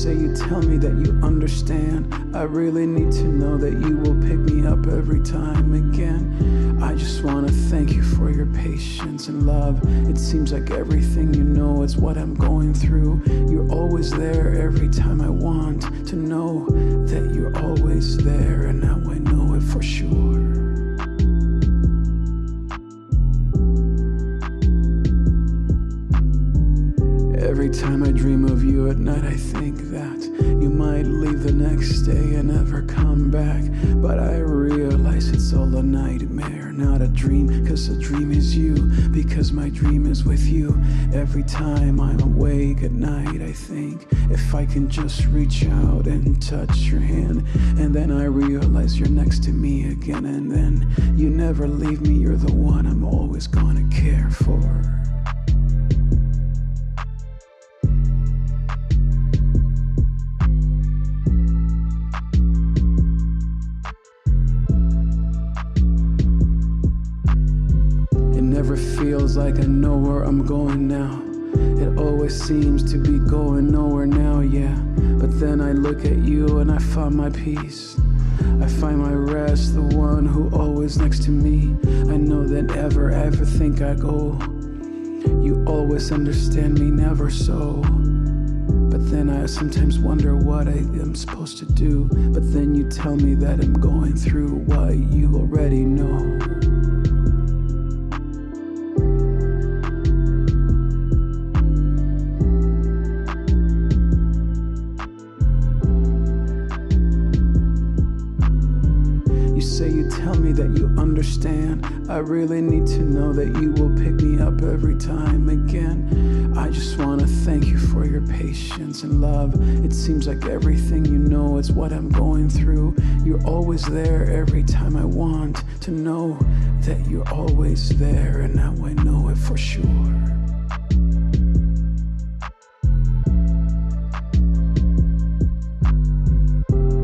say you tell me that you understand. I really need to know that you will pick me up every time again. I just wanna thank you for your patience and love. It seems like everything you know is what I'm going through. You're always there every time I want to know that you're always there, and now I know it for sure. Every time I dream of you at night, I think that you might leave the next day and never come back. But I realize it's all a nightmare, not a dream, 'cause a dream is you, because my dream is with you. Every time I'm awake at night, I think if I can just reach out and touch your hand. And then I realize you're next to me again, and then you never leave me, you're the one I'm always gonna care for. Never feels like I know where I'm going now. It always seems to be going nowhere now, yeah. But then I look at you and I find my peace. I find my rest, the one who always next to me. I know that ever think I go. You always understand me, never so. But then I sometimes wonder what I am supposed to do. But then you tell me that I'm going through what you already know. Say you tell me that you understand. I really need to know that you will pick me up every time again. I just want to thank you for your patience and love. It seems like everything you know is what I'm going through. You're always there every time I want to know that you're always there, and now I know it for sure.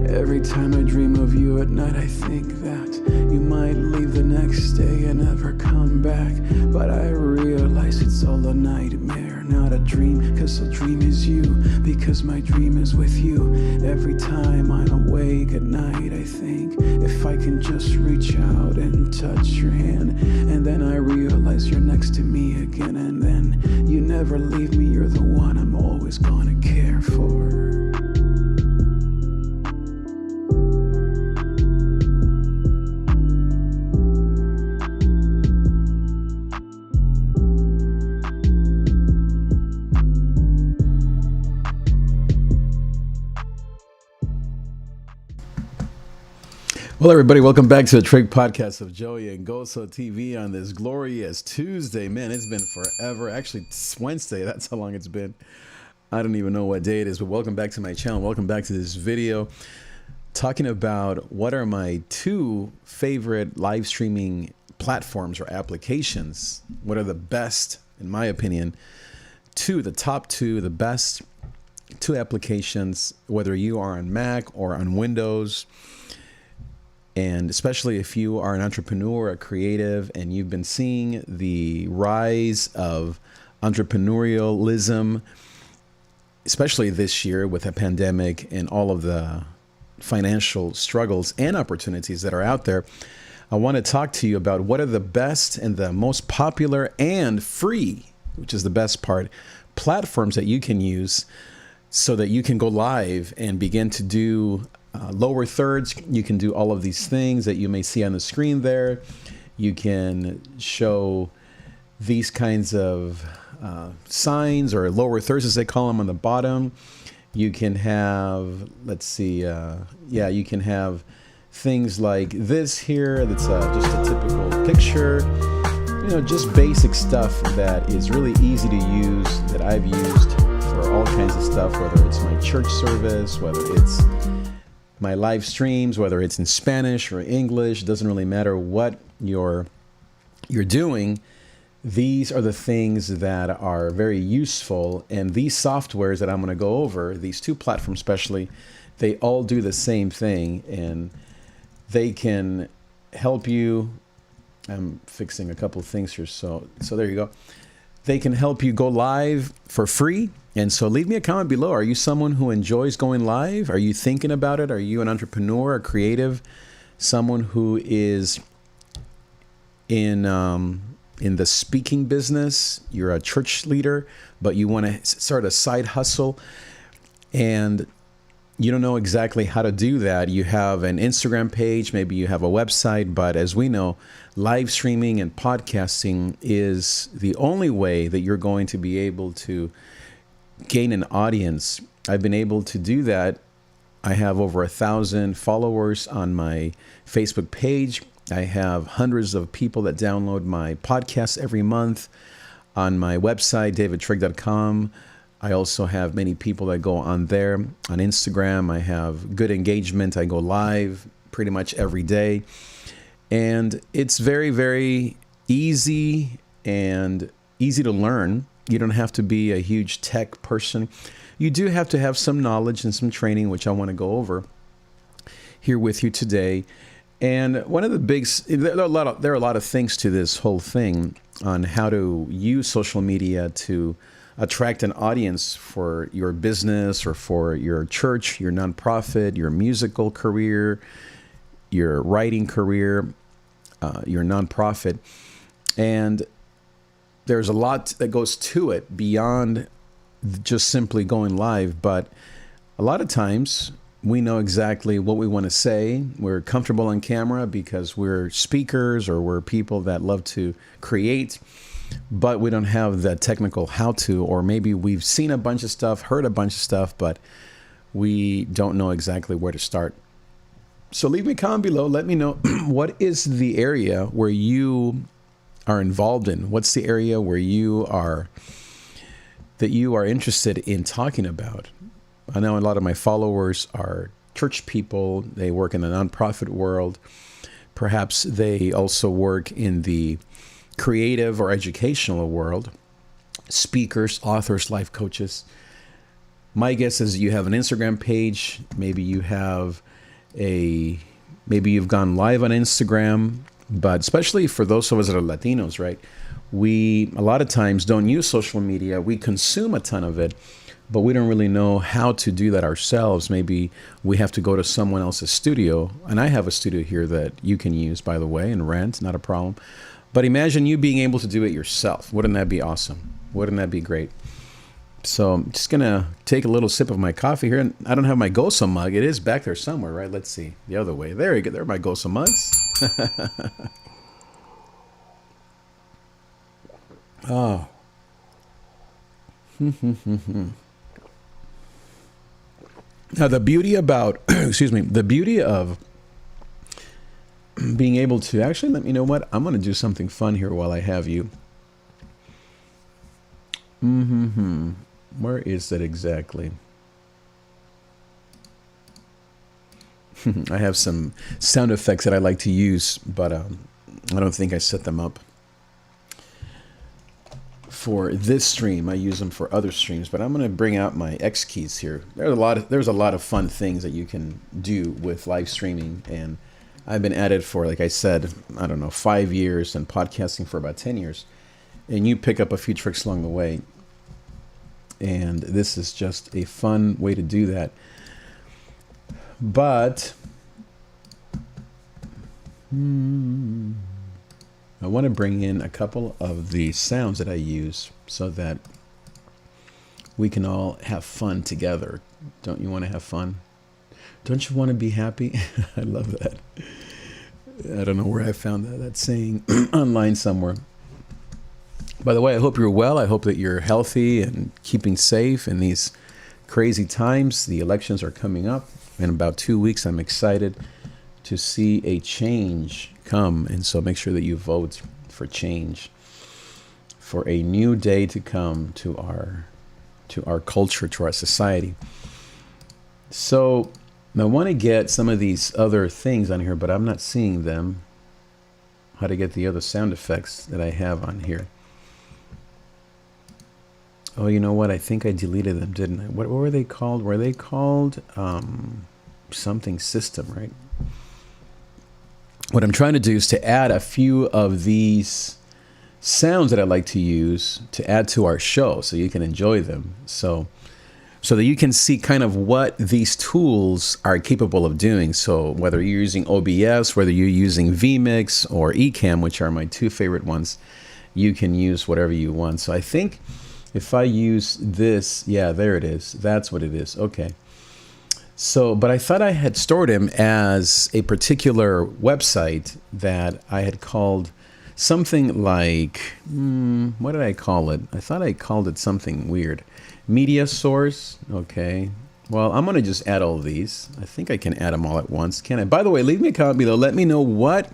Every time I dream of you at night, I think that you might leave the next day and never come back. But I realize it's all a nightmare, not a dream, 'cause a dream is you, because my dream is with you. Every time I'm awake at night, I think if I can just reach out and touch your hand. And then I realize you're next to me again, and then you never leave me, you're the one I'm always gonna care for. Well, everybody, welcome back to the Trig Podcast of Joey and Goso TV on this glorious Tuesday. Man, it's been forever. Actually, it's Wednesday. That's how long it's been. I don't even know what day it is, but welcome back to my channel. Welcome back to this video talking about what are my two favorite live streaming platforms or applications. What are the best, in my opinion, the top two, the best two applications, whether you are on Mac or on Windows. And especially if you are an entrepreneur, a creative, and you've been seeing the rise of entrepreneurialism, especially this year with the pandemic and all of the financial struggles and opportunities that are out there, I want to talk to you about what are the best and the most popular and free, which is the best part, platforms that you can use so that you can go live and begin to do lower thirds. You can do all of these things that you may see on the screen there. You can show these kinds of signs, or lower thirds as they call them, on the bottom. You can have, let's see, you can have things like this here. That's just a typical picture. You know, just basic stuff that is really easy to use, that I've used for all kinds of stuff, whether it's my church service, whether it's my live streams, whether it's in Spanish or English. It doesn't really matter what you're doing. These are the things that are very useful, and these softwares that I'm going to go over, these two platforms especially, they all do the same thing, and they can help you. I'm fixing a couple of things here, so there you go. They can help you go live for free And so leave me a comment below. Are you someone who enjoys going live? Are you thinking about it? Are you an entrepreneur, a creative, someone who is in the speaking business? You're a church leader, but you want to start a side hustle and you don't know exactly how to do that. You have an Instagram page, maybe you have a website, but as we know, live streaming and podcasting is the only way that you're going to be able to gain an audience. I've been able to do that. I have over 1,000 followers on my Facebook page. I have hundreds of people that download my podcast every month on my website, davidtrigg.com. I also have many people that go on there. On Instagram, I have good engagement. I go live pretty much every day. And it's very, very easy and easy to learn. You don't have to be a huge tech person. You do have to have some knowledge and some training, which I want to go over here with you today. And one of the there are a lot of things to this whole thing on how to use social media to attract an audience for your business or for your church, your nonprofit, your musical career, your writing career, your nonprofit. And there's a lot that goes to it beyond just simply going live. But a lot of times we know exactly what we want to say. We're comfortable on camera because we're speakers or we're people that love to create, but we don't have the technical how-to, or maybe we've seen a bunch of stuff, heard a bunch of stuff, but we don't know exactly where to start. So leave me a comment below. Let me know what is the area where you are involved in. What's the area where you are interested in talking about? I know a lot of my followers are church people. They work in the nonprofit world. Perhaps they also work in the creative or educational world. Speakers, authors, life coaches. My guess is you have an Instagram page. Maybe you've gone live on Instagram, but especially for those of us that are Latinos, right? We a lot of times don't use social media. We consume a ton of it, but we don't really know how to do that ourselves. Maybe we have to go to someone else's studio. And I have a studio here that you can use, by the way, and rent, not a problem. But imagine you being able to do it yourself. Wouldn't that be awesome? Wouldn't that be great? So I'm just going to take a little sip of my coffee here. And I don't have my Gosa mug. It is back there somewhere, right? Let's see. The other way. There you go. There are my Gosa mugs. Oh. Now, the beauty about, the beauty of being able to, actually, let me know what, I'm going to do something fun here while I have you. Where is that exactly? I have some sound effects that I like to use, but I don't think I set them up for this stream. I use them for other streams, but I'm going to bring out my X keys here. There's a lot of fun things that you can do with live streaming, and I've been at it for, like I said, I don't know, 5 years, and podcasting for about 10 years. And you pick up a few tricks along the way, and this is just a fun way to do that. But I want to bring in a couple of the sounds that I use so that we can all have fun together. Don't you want to have fun? Don't you want to be happy? I love that. I don't know where I found that saying online somewhere. By the way, I hope you're well. I hope that you're healthy and keeping safe in these crazy times. The elections are coming up in about 2 weeks. I'm excited to see a change come, and so make sure that you vote for change, for a new day to come to our culture, to our society. So I want to get some of these other things on here, but I'm not seeing them. How to get the other sound effects that I have on here. Oh, you know what? I think I deleted them, didn't I? What were they called? Were they called something system, right? What I'm trying to do is to add a few of these sounds that I like to use to add to our show so you can enjoy them. So that you can see kind of what these tools are capable of doing. So whether you're using OBS, whether you're using vMix or Ecamm, which are my two favorite ones, you can use whatever you want. So I think if I use this, yeah, there it is. That's what it is. Okay. So, but I thought I had stored him as a particular website that I had called something like, what did I call it? I thought I called it something weird. Media source. Okay. Well, I'm going to just add all of these. I think I can add them all at once. Can I? By the way, leave me a comment below. Let me know, what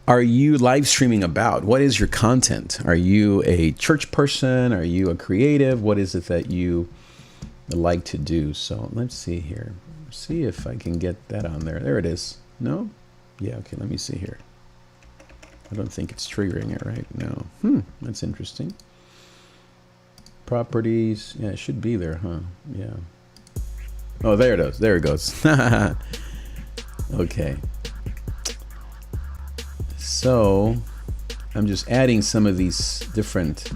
are you live streaming about? What is your content? Are you a church person? Are you a creative? What is it that you like to do? So let's see here. See if I can get that on there. There it is. No? Yeah, okay, let me see here. I don't think it's triggering it, right? No. That's interesting. Properties. Yeah, it should be there, huh? Yeah. Oh, there it is. There it goes. Okay. So I'm just adding some of these different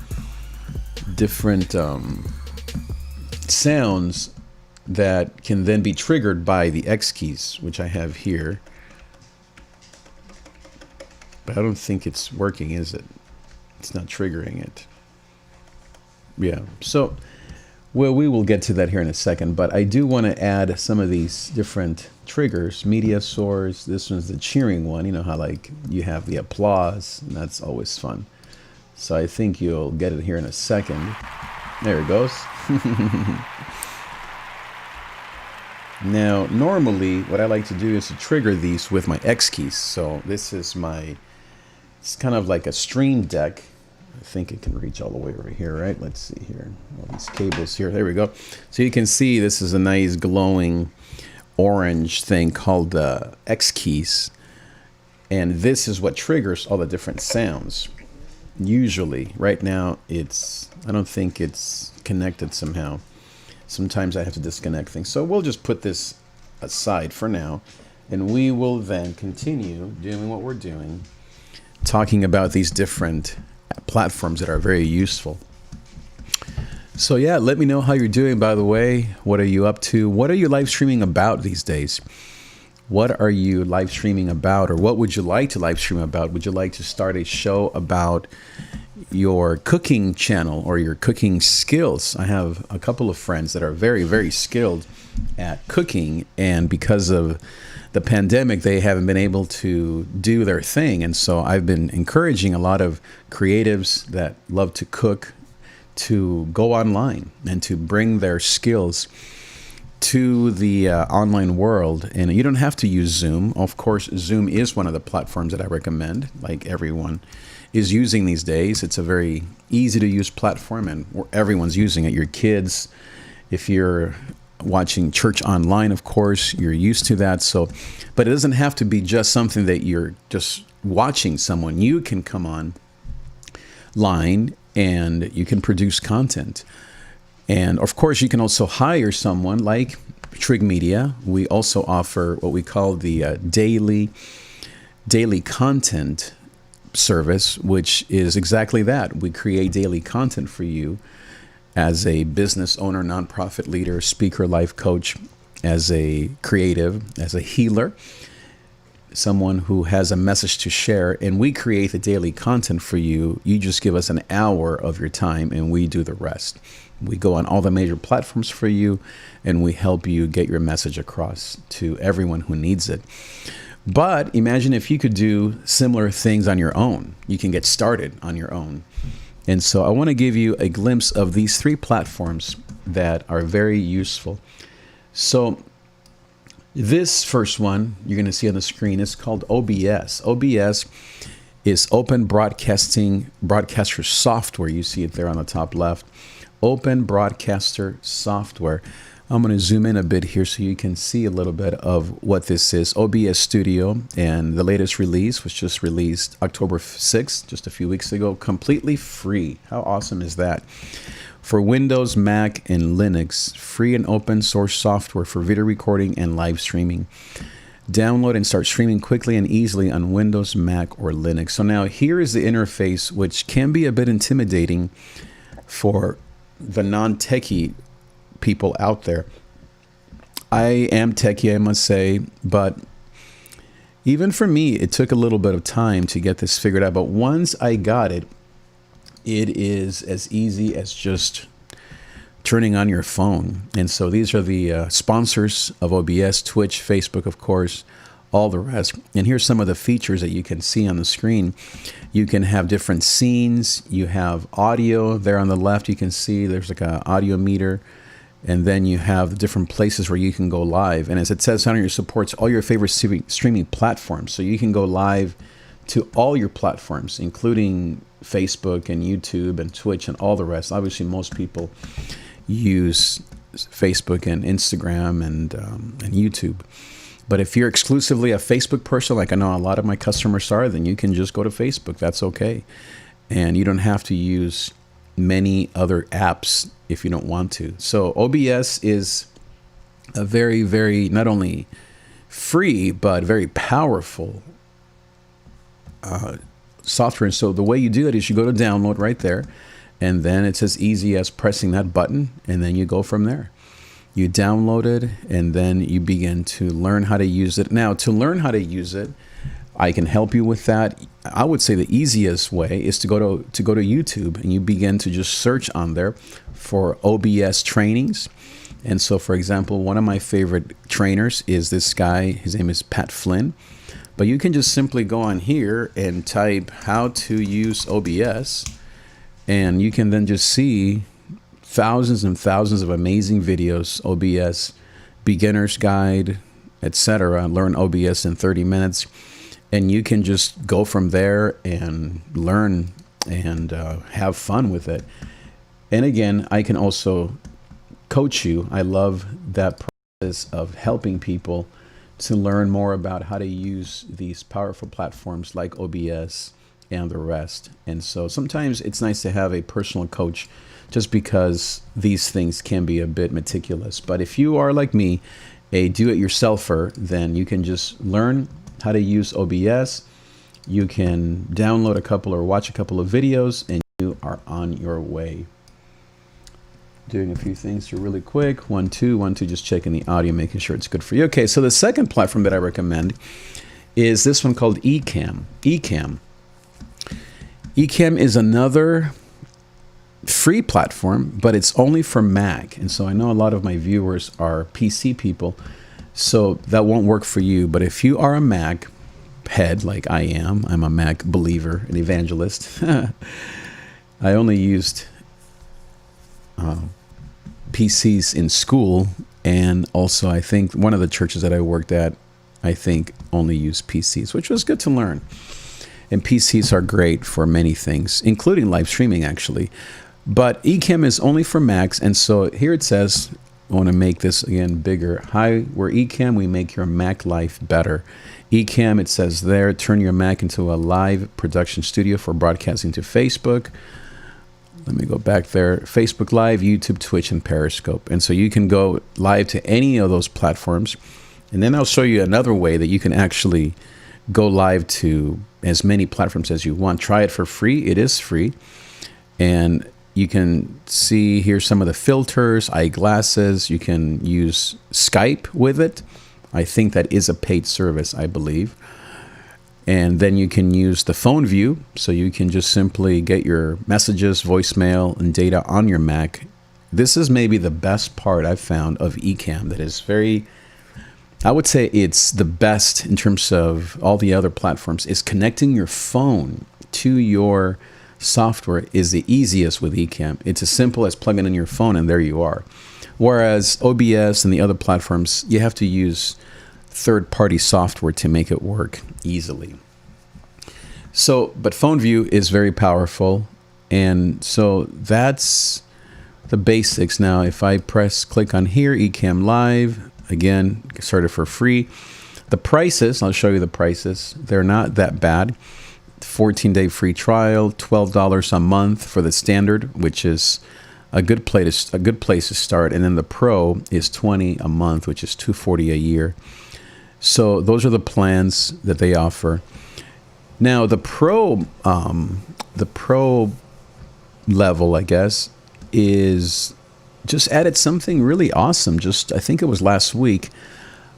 sounds that can then be triggered by the X keys, which I have here. But I don't think it's working, is it? It's not triggering it. Yeah. So, well, we will get to that here in a second, but I do want to add some of these different triggers. Media source. This one's the cheering one. You know how like you have the applause, and that's always fun. So I think you'll get it here in a second. There it goes. Now, normally what I like to do is to trigger these with my X keys. So this is it's kind of like a stream deck. I think it can reach all the way over here, right? Let's see here. All these cables here. There we go. So you can see this is a nice glowing orange thing called the X keys. And this is what triggers all the different sounds. Usually, right now, I don't think it's connected somehow. Sometimes I have to disconnect things. So we'll just put this aside for now. And we will then continue doing what we're doing, talking about these different platforms that are very useful. So yeah, let me know how you're doing, by the way. What are you up to? What are you live streaming about these days? What are you live streaming about, or what would you like to live stream about? Would you like to start a show about your cooking channel or your cooking skills? I have a couple of friends that are very, very skilled at cooking, and because of the pandemic, they haven't been able to do their thing. And so I've been encouraging a lot of creatives that love to cook to go online and to bring their skills to the online world. And you don't have to use Zoom. Of course, Zoom is one of the platforms that I recommend, like everyone is using these days. It's a very easy to use platform, and everyone's using it. Your kids, if you're watching church online, of course, you're used to that. So, but it doesn't have to be just something that you're just watching someone. You can come online and you can produce content. And of course, you can also hire someone like Trig Media. We also offer what we call the daily content service, which is exactly that. We create daily content for you as a business owner, nonprofit leader, speaker, life coach, as a creative, as a healer, someone who has a message to share, and we create the daily content for you. You just give us an hour of your time and we do the rest. We go on all the major platforms for you, and we help you get your message across to everyone who needs it. But imagine if you could do similar things on your own. You can get started on your own. And so I want to give you a glimpse of these three platforms that are very useful. So this first one you're going to see on the screen is called OBS. OBS is Open Broadcaster Software. You see it there on the top left. Open Broadcaster Software. I'm going to zoom in a bit here so you can see a little bit of what this is. OBS Studio, and the latest release was just released October 6th, just a few weeks ago, completely free. How awesome is that? For Windows, Mac, and Linux, free and open source software for video recording and live streaming. Download and start streaming quickly and easily on Windows, Mac, or Linux. So now here is the interface, which can be a bit intimidating for the non-techie people out there. I am techie, I must say, but even for me, it took a little bit of time to get this figured out. But once I got it, it is as easy as just turning on your phone. And so these are the sponsors of OBS: Twitch, Facebook, of course, all the rest. And here's some of the features that you can see on the screen. You can have different scenes. You have audio there on the left. You can see there's like an audio meter. And then you have the different places where you can go live. And as it says on here, it supports all your favorite streaming platforms. So you can go live to all your platforms, including Facebook and YouTube and Twitch and all the rest. Obviously, most people use Facebook and Instagram and YouTube. But if you're exclusively a Facebook person, like I know a lot of my customers are, then you can just go to Facebook. That's okay. And you don't have to use many other apps if you don't want to. So OBS is a very, very, not only free, but very powerful software. And so the way you do it is you go to download right there, and then it's as easy as pressing that button, and then you go from there. You download it, and then you begin to learn how to use it. Now, to learn how to use it, I can help you with that. I would say the easiest way is to go to YouTube, and you begin to just search on there for OBS trainings. And so, for example, one of my favorite trainers is this guy. His name is Pat Flynn. But you can just simply go on here and type how to use OBS, and you can then just see thousands and thousands of amazing videos, OBS beginner's guide, etc. Learn OBS in 30 minutes. And you can just go from there and learn and have fun with it. And again, I can also coach you. I love that process of helping people to learn more about how to use these powerful platforms like OBS and the rest. And so sometimes it's nice to have a personal coach, just because these things can be a bit meticulous. But if you are like me, a do-it-yourselfer, then you can just learn how to use OBS. You can download a couple or watch a couple of videos, and you are on your way. Doing a few things here really quick. 1, 2, 1, 2, just checking the audio, making sure it's good for you. Okay, so the second platform that I recommend is this one called Ecamm. Ecamm is another free platform, but it's only for Mac. And so I know a lot of my viewers are PC people, so that won't work for you. But if you are a Mac head like I am, I'm a Mac believer, an evangelist. I only used PCs in school, and also I think one of the churches that I worked at, I think only used PCs, which was good to learn. And PCs are great for many things, including live streaming actually. But Ecamm is only for Macs, and so here it says, I want to make this again bigger. Hi, we're Ecamm. We make your Mac life better. Ecamm, it says there, turn your Mac into a live production studio for broadcasting to Facebook. Let me go back there. Facebook Live, YouTube, Twitch, and Periscope. And so you can go live to any of those platforms. And then I'll show you another way that you can actually go live to as many platforms as you want. Try it for free. It is free. And you can see here some of the filters, eyeglasses. You can use Skype with it. I think that is a paid service, I believe. And then you can use the phone view. So you can just simply get your messages, voicemail, and data on your Mac. This is maybe the best part I've found of Ecamm that is very, I would say it's the best in terms of all the other platforms, is connecting your phone to your software is the easiest with Ecamm. It's as simple as plugging in your phone and there you are. Whereas OBS and the other platforms, you have to use third-party software to make it work easily. So, but phone view is very powerful. And so that's the basics. Now, if I click on here, Ecamm Live, again, started for free. The prices, I'll show you the prices. They're not that bad. 14-day free trial, $12 a month for the standard, which is a good place to start. And then the Pro is $20 a month, which is $240 a year. So those are the plans that they offer. Now the pro level, I guess, is just added something really awesome. Just I think it was last week.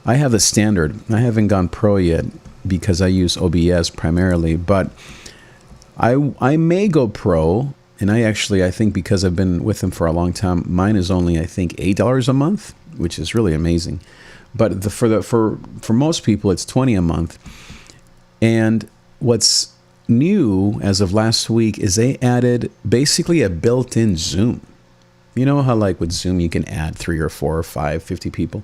I have the standard. I haven't gone pro yet because I use OBS primarily, but I may go pro. And I think because I've been with them for a long time, mine is only I think $8 a month, which is really amazing. But for most people, it's $20 a month. And what's new as of last week is they added basically a built-in Zoom. You know how like with Zoom you can add 3 or 4 or 5, 50 people?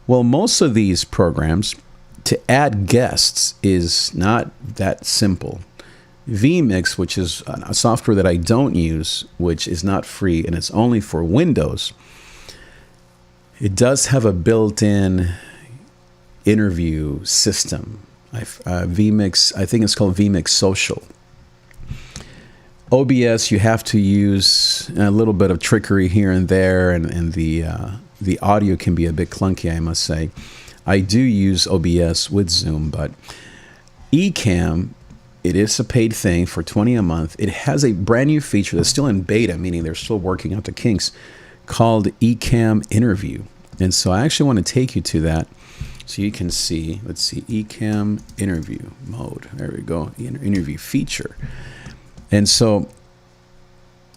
Well, most of these programs, to add guests is not that simple. vMix, which is a software that I don't use, which is not free and it's only for Windows, it does have a built-in interview system. vMix, I think it's called vMix Social. OBS, you have to use a little bit of trickery here and there, and the audio can be a bit clunky, I must say. I do use OBS with Zoom, but Ecamm, it is a paid thing for $20 a month. It has a brand new feature that's still in beta, meaning they're still working out the kinks, called Ecamm Interview. And so I actually want to take you to that so you can see, let's see, Ecamm Interview mode. There we go, interview feature. And so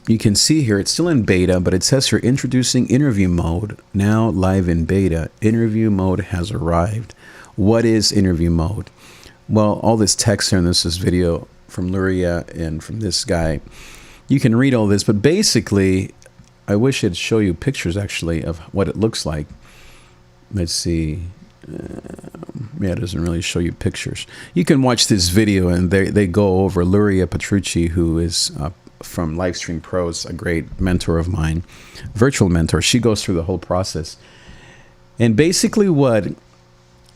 you can see here, it's still in beta, but it says here, introducing interview mode, now live in beta. Interview mode has arrived. What is interview mode? Well, all this text here, and this is video from Luria and from this guy. You can read all this, but basically, I wish it'd show you pictures actually of what it looks like. Let's see. Yeah, it doesn't really show you pictures. You can watch this video and they go over Luria Petrucci, who is from Livestream Pros, a great mentor of mine, virtual mentor. She goes through the whole process. And basically what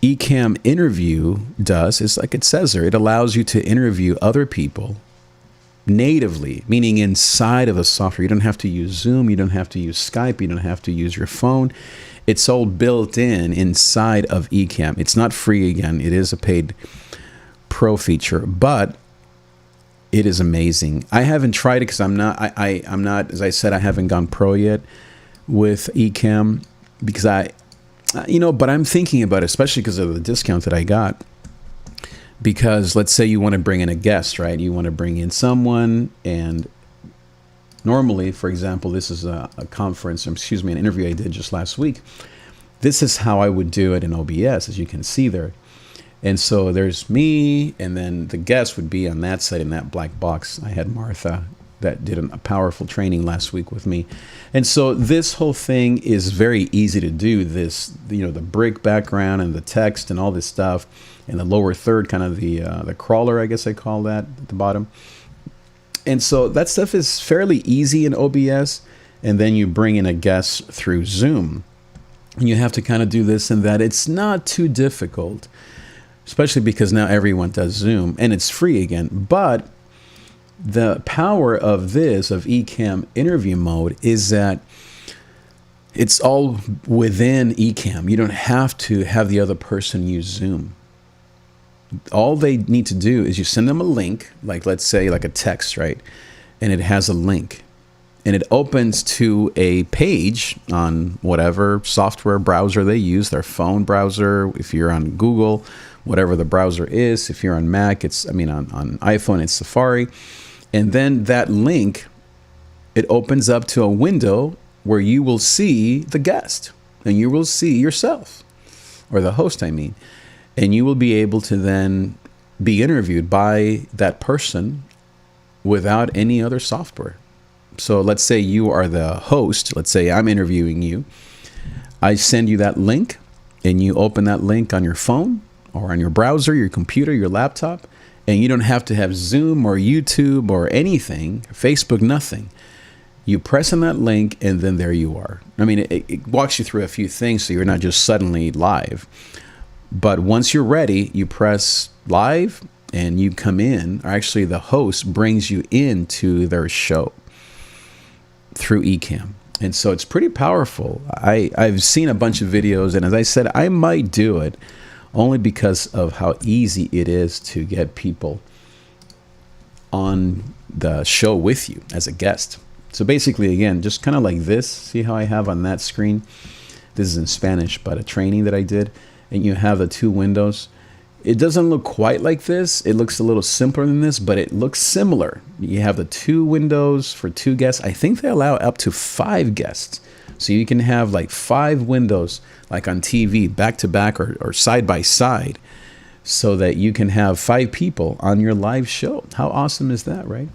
Ecamm Interview does is, like it says there, it allows you to interview other people natively, meaning inside of a software. You don't have to use Zoom, you don't have to use Skype, you don't have to use your phone. It's all built in inside of Ecamm. It's not free again. It is a paid pro feature, but it is amazing. I haven't tried it because I'm not, as I said, I haven't gone pro yet with Ecamm because but I'm thinking about it, especially because of the discount that I got. Because let's say you want to bring in a guest, right? You want to bring in someone, and normally, for example, this is a conference, an interview I did just last week. This is how I would do it in OBS, as you can see there. And so there's me, and then the guest would be on that side in that black box. I had Martha that did a powerful training last week with me. And so this whole thing is very easy to do. This, the brick background and the text and all this stuff, and the lower third, kind of the crawler, I guess I call that, at the bottom. And so that stuff is fairly easy in OBS, and then you bring in a guest through Zoom. And you have to kind of do this and that. It's not too difficult, especially because now everyone does Zoom, and it's free again. But the power of Ecamm Interview mode is that it's all within Ecamm. You don't have to have the other person use Zoom. All they need to do is you send them a link, like let's say like a text, right? And it has a link. And it opens to a page on whatever software browser they use, their phone browser, if you're on Google, whatever the browser is. If you're on Mac, on iPhone, it's Safari. And then that link, it opens up to a window where you will see the guest, and you will see yourself, or the host, I mean. And you will be able to then be interviewed by that person without any other software. So let's say you are the host. Let's say I'm interviewing you. I send you that link, and you open that link on your phone or on your browser, your computer, your laptop, and you don't have to have Zoom or YouTube or anything, Facebook, nothing. You press on that link, and then there you are. I mean, it walks you through a few things so you're not just suddenly live. But once you're ready, you press live, and you come in. Or actually, the host brings you into their show through Ecamm. And so it's pretty powerful. I've seen a bunch of videos, and as I said, I might do it only because of how easy it is to get people on the show with you as a guest. So basically, again, just kind of like this. See how I have on that screen? This is in Spanish, but a training that I did. And you have the two windows. It doesn't look quite like this. It looks a little simpler than this, but it looks similar. You have the two windows for two guests. I think they allow up to 5 guests. So you can have like 5 windows, like on TV, back to back or side by side, so that you can have 5 people on your live show. How awesome is that, right?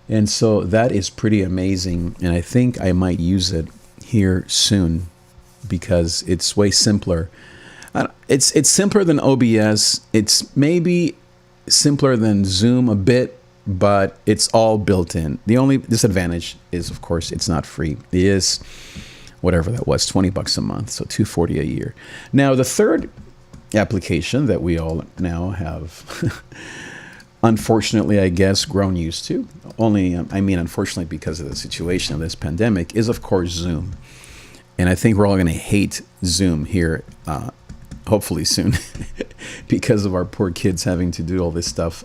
And so that is pretty amazing. And I think I might use it here soon because it's way simpler. It's simpler than OBS. It's maybe simpler than Zoom a bit, but it's all built in. The only disadvantage is, of course, it's not free. It is whatever that was, $20 a month, so $240 a year. Now, the third application that we all now have, unfortunately, I guess, grown used to, unfortunately, because of the situation of this pandemic, is, of course, Zoom. And I think we're all going to hate Zoom here, hopefully soon, because of our poor kids having to do all this stuff,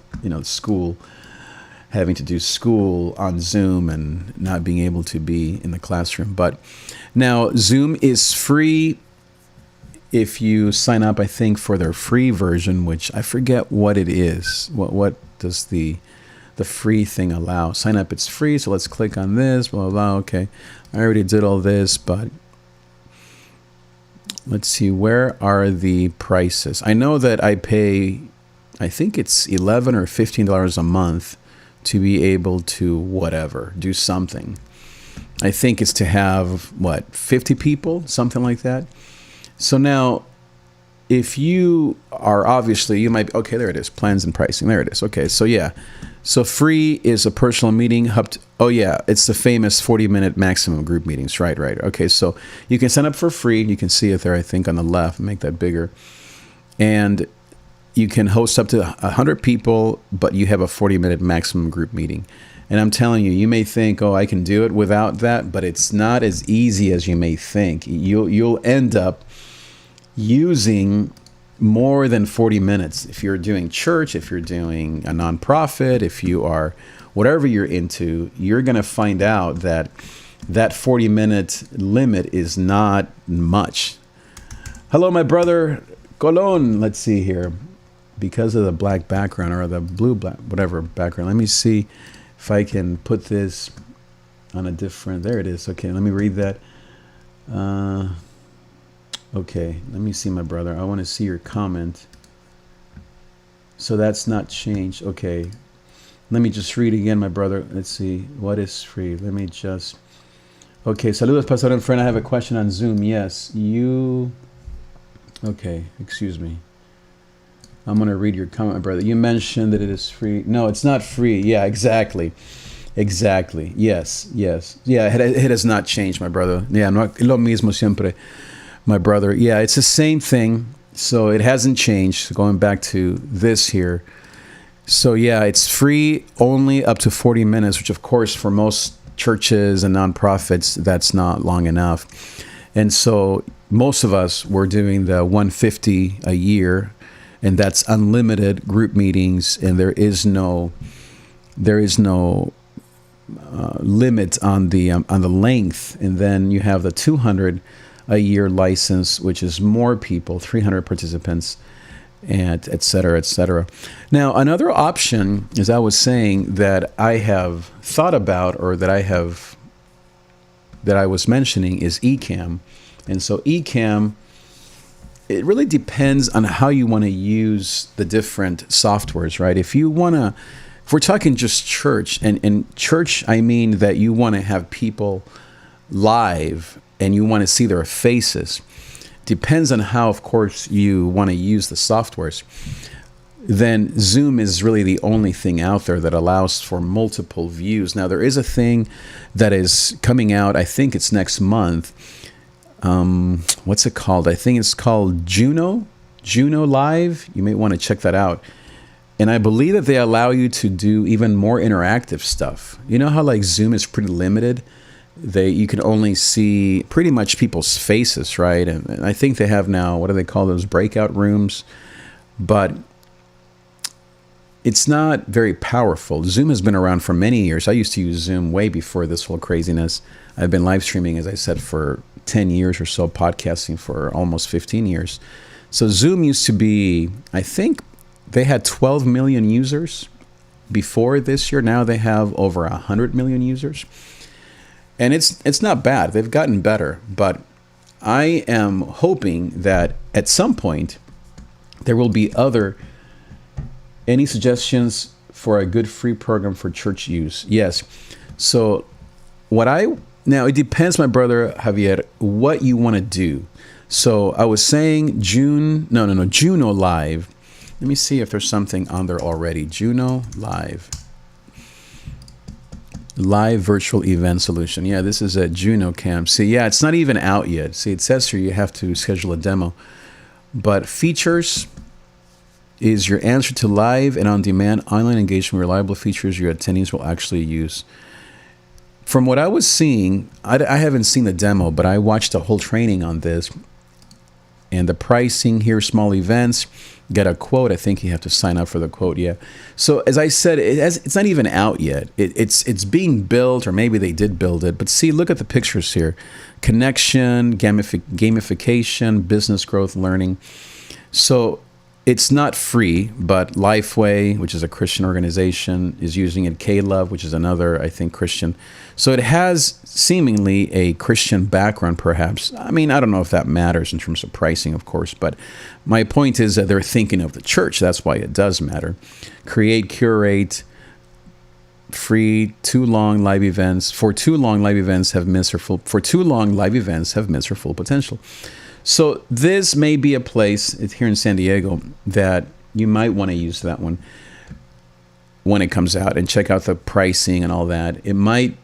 having to do school on Zoom and not being able to be in the classroom. But now Zoom is free if you sign up, I think, for their free version, which I forget what it is. What does the free thing allow? Sign up, it's free, so let's click on this, blah, blah, blah. Okay, I already did all this, but let's see, where are the prices? I know that I pay, I think it's $11 or $15 a month to be able to do something. I think it's to have, 50 people, something like that. So now, if you are obviously, you might, okay, there it is, plans and pricing, there it is. Okay, so yeah. So free is a personal meeting. It's the famous 40-minute maximum group meetings. Right. Okay, so you can sign up for free. You can see it there, I think, on the left. Make that bigger. And you can host up to 100 people, but you have a 40-minute maximum group meeting. And I'm telling you, you may think, I can do it without that, but it's not as easy as you may think. You'll end up using more than 40 minutes. If you're doing church, if you're doing a nonprofit, if you are whatever you're into, you're going to find out that 40-minute limit is not much. Hello, my brother Colon. Let's see here. Because of the black background or the blue, black, whatever background, let me see if I can put this on a different, there it is. Okay, let me read that. Okay, let me see, my brother. I want to see your comment. So that's not changed. Okay, let me just read again, my brother. Let's see, what is free? Let me just, okay, saludos, pastor and friend. I have a question on Zoom. Yes, okay, excuse me. I'm going to read your comment, my brother. You mentioned that it is free. No, it's not free. Yeah, exactly. Yes. Yeah, it has not changed, my brother. Yeah, no, lo mismo siempre, my brother. Yeah, it's the same thing. So it hasn't changed. So going back to this here. So yeah, it's free only up to 40 minutes, which of course for most churches and nonprofits, that's not long enough. And so most of us were doing the $150 a year, and that's unlimited group meetings, and there is no limit on the length. And then you have the $200 a year license, which is more people, 300 participants, and et cetera. Now, another option, as I was saying, that I have thought about, or that I was mentioning, is Ecamm. And so Ecamm, it really depends on how you want to use the different softwares, right? If we're talking just church, and church, I mean that you want to have people live and you want to see their faces. Depends on how, of course, you want to use the softwares. Then Zoom is really the only thing out there that allows for multiple views. Now, there is a thing that is coming out, I think it's next month. What's it called? I think it's called Juno Live. You may want to check that out. And I believe that they allow you to do even more interactive stuff. You know how like Zoom is pretty limited? you can only see pretty much people's faces, right? And I think they have now, what do they call those, breakout rooms? But it's not very powerful. Zoom has been around for many years. I used to use Zoom way before this whole craziness. I've been live streaming, as I said, for 10 years or so, podcasting for almost 15 years. So Zoom used to be, I think they had 12 million users before this year. Now they have over 100 million users. And it's not bad. They've gotten better. But I am hoping that at some point there will be any suggestions for a good free program for church use? Yes. So now it depends, my brother Javier, what you want to do. So I was saying Juno Live. Let me see if there's something on there already. Juno Live. Live virtual event solution. Yeah, this is at Juno Camp. See, yeah, it's not even out yet. See, it says here you have to schedule a demo. But features is your answer to live and on-demand online engagement, reliable features your attendees will actually use. From what I was seeing, I haven't seen the demo, but I watched a whole training on this. And the pricing here, small events, get a quote. I think you have to sign up for the quote, yeah. So as I said, it's not even out yet. It's being built, or maybe they did build it. But see, look at the pictures here. Connection, gamification, business growth, learning. So it's not free, but Lifeway, which is a Christian organization, is using it. K-Love, which is another, I think, Christian. So it has seemingly a Christian background, perhaps. I mean, I don't know if that matters in terms of pricing, of course, but my point is that they're thinking of the church. That's why it does matter. Create, curate, free, too long live events. For too long live events have missed their full potential. So this may be a place here in San Diego that you might want to use that one when it comes out, and check out the pricing and all that. It might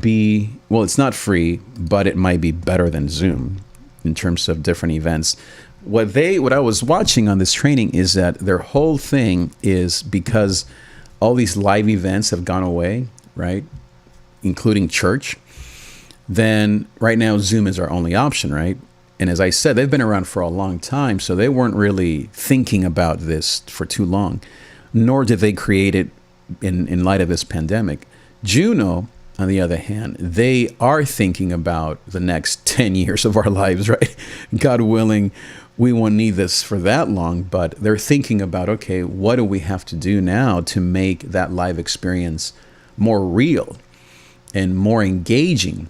be, well, it's not free, but it might be better than Zoom in terms of different events. What I was watching on this training is that their whole thing is, because all these live events have gone away, right? Including church. Then right now Zoom is our only option, right? And as I said, they've been around for a long time, so they weren't really thinking about this for too long, nor did they create it in light of this pandemic. Juno, on the other hand, they are thinking about the next 10 years of our lives, right? God willing, we won't need this for that long, but they're thinking about, okay, what do we have to do now to make that live experience more real and more engaging?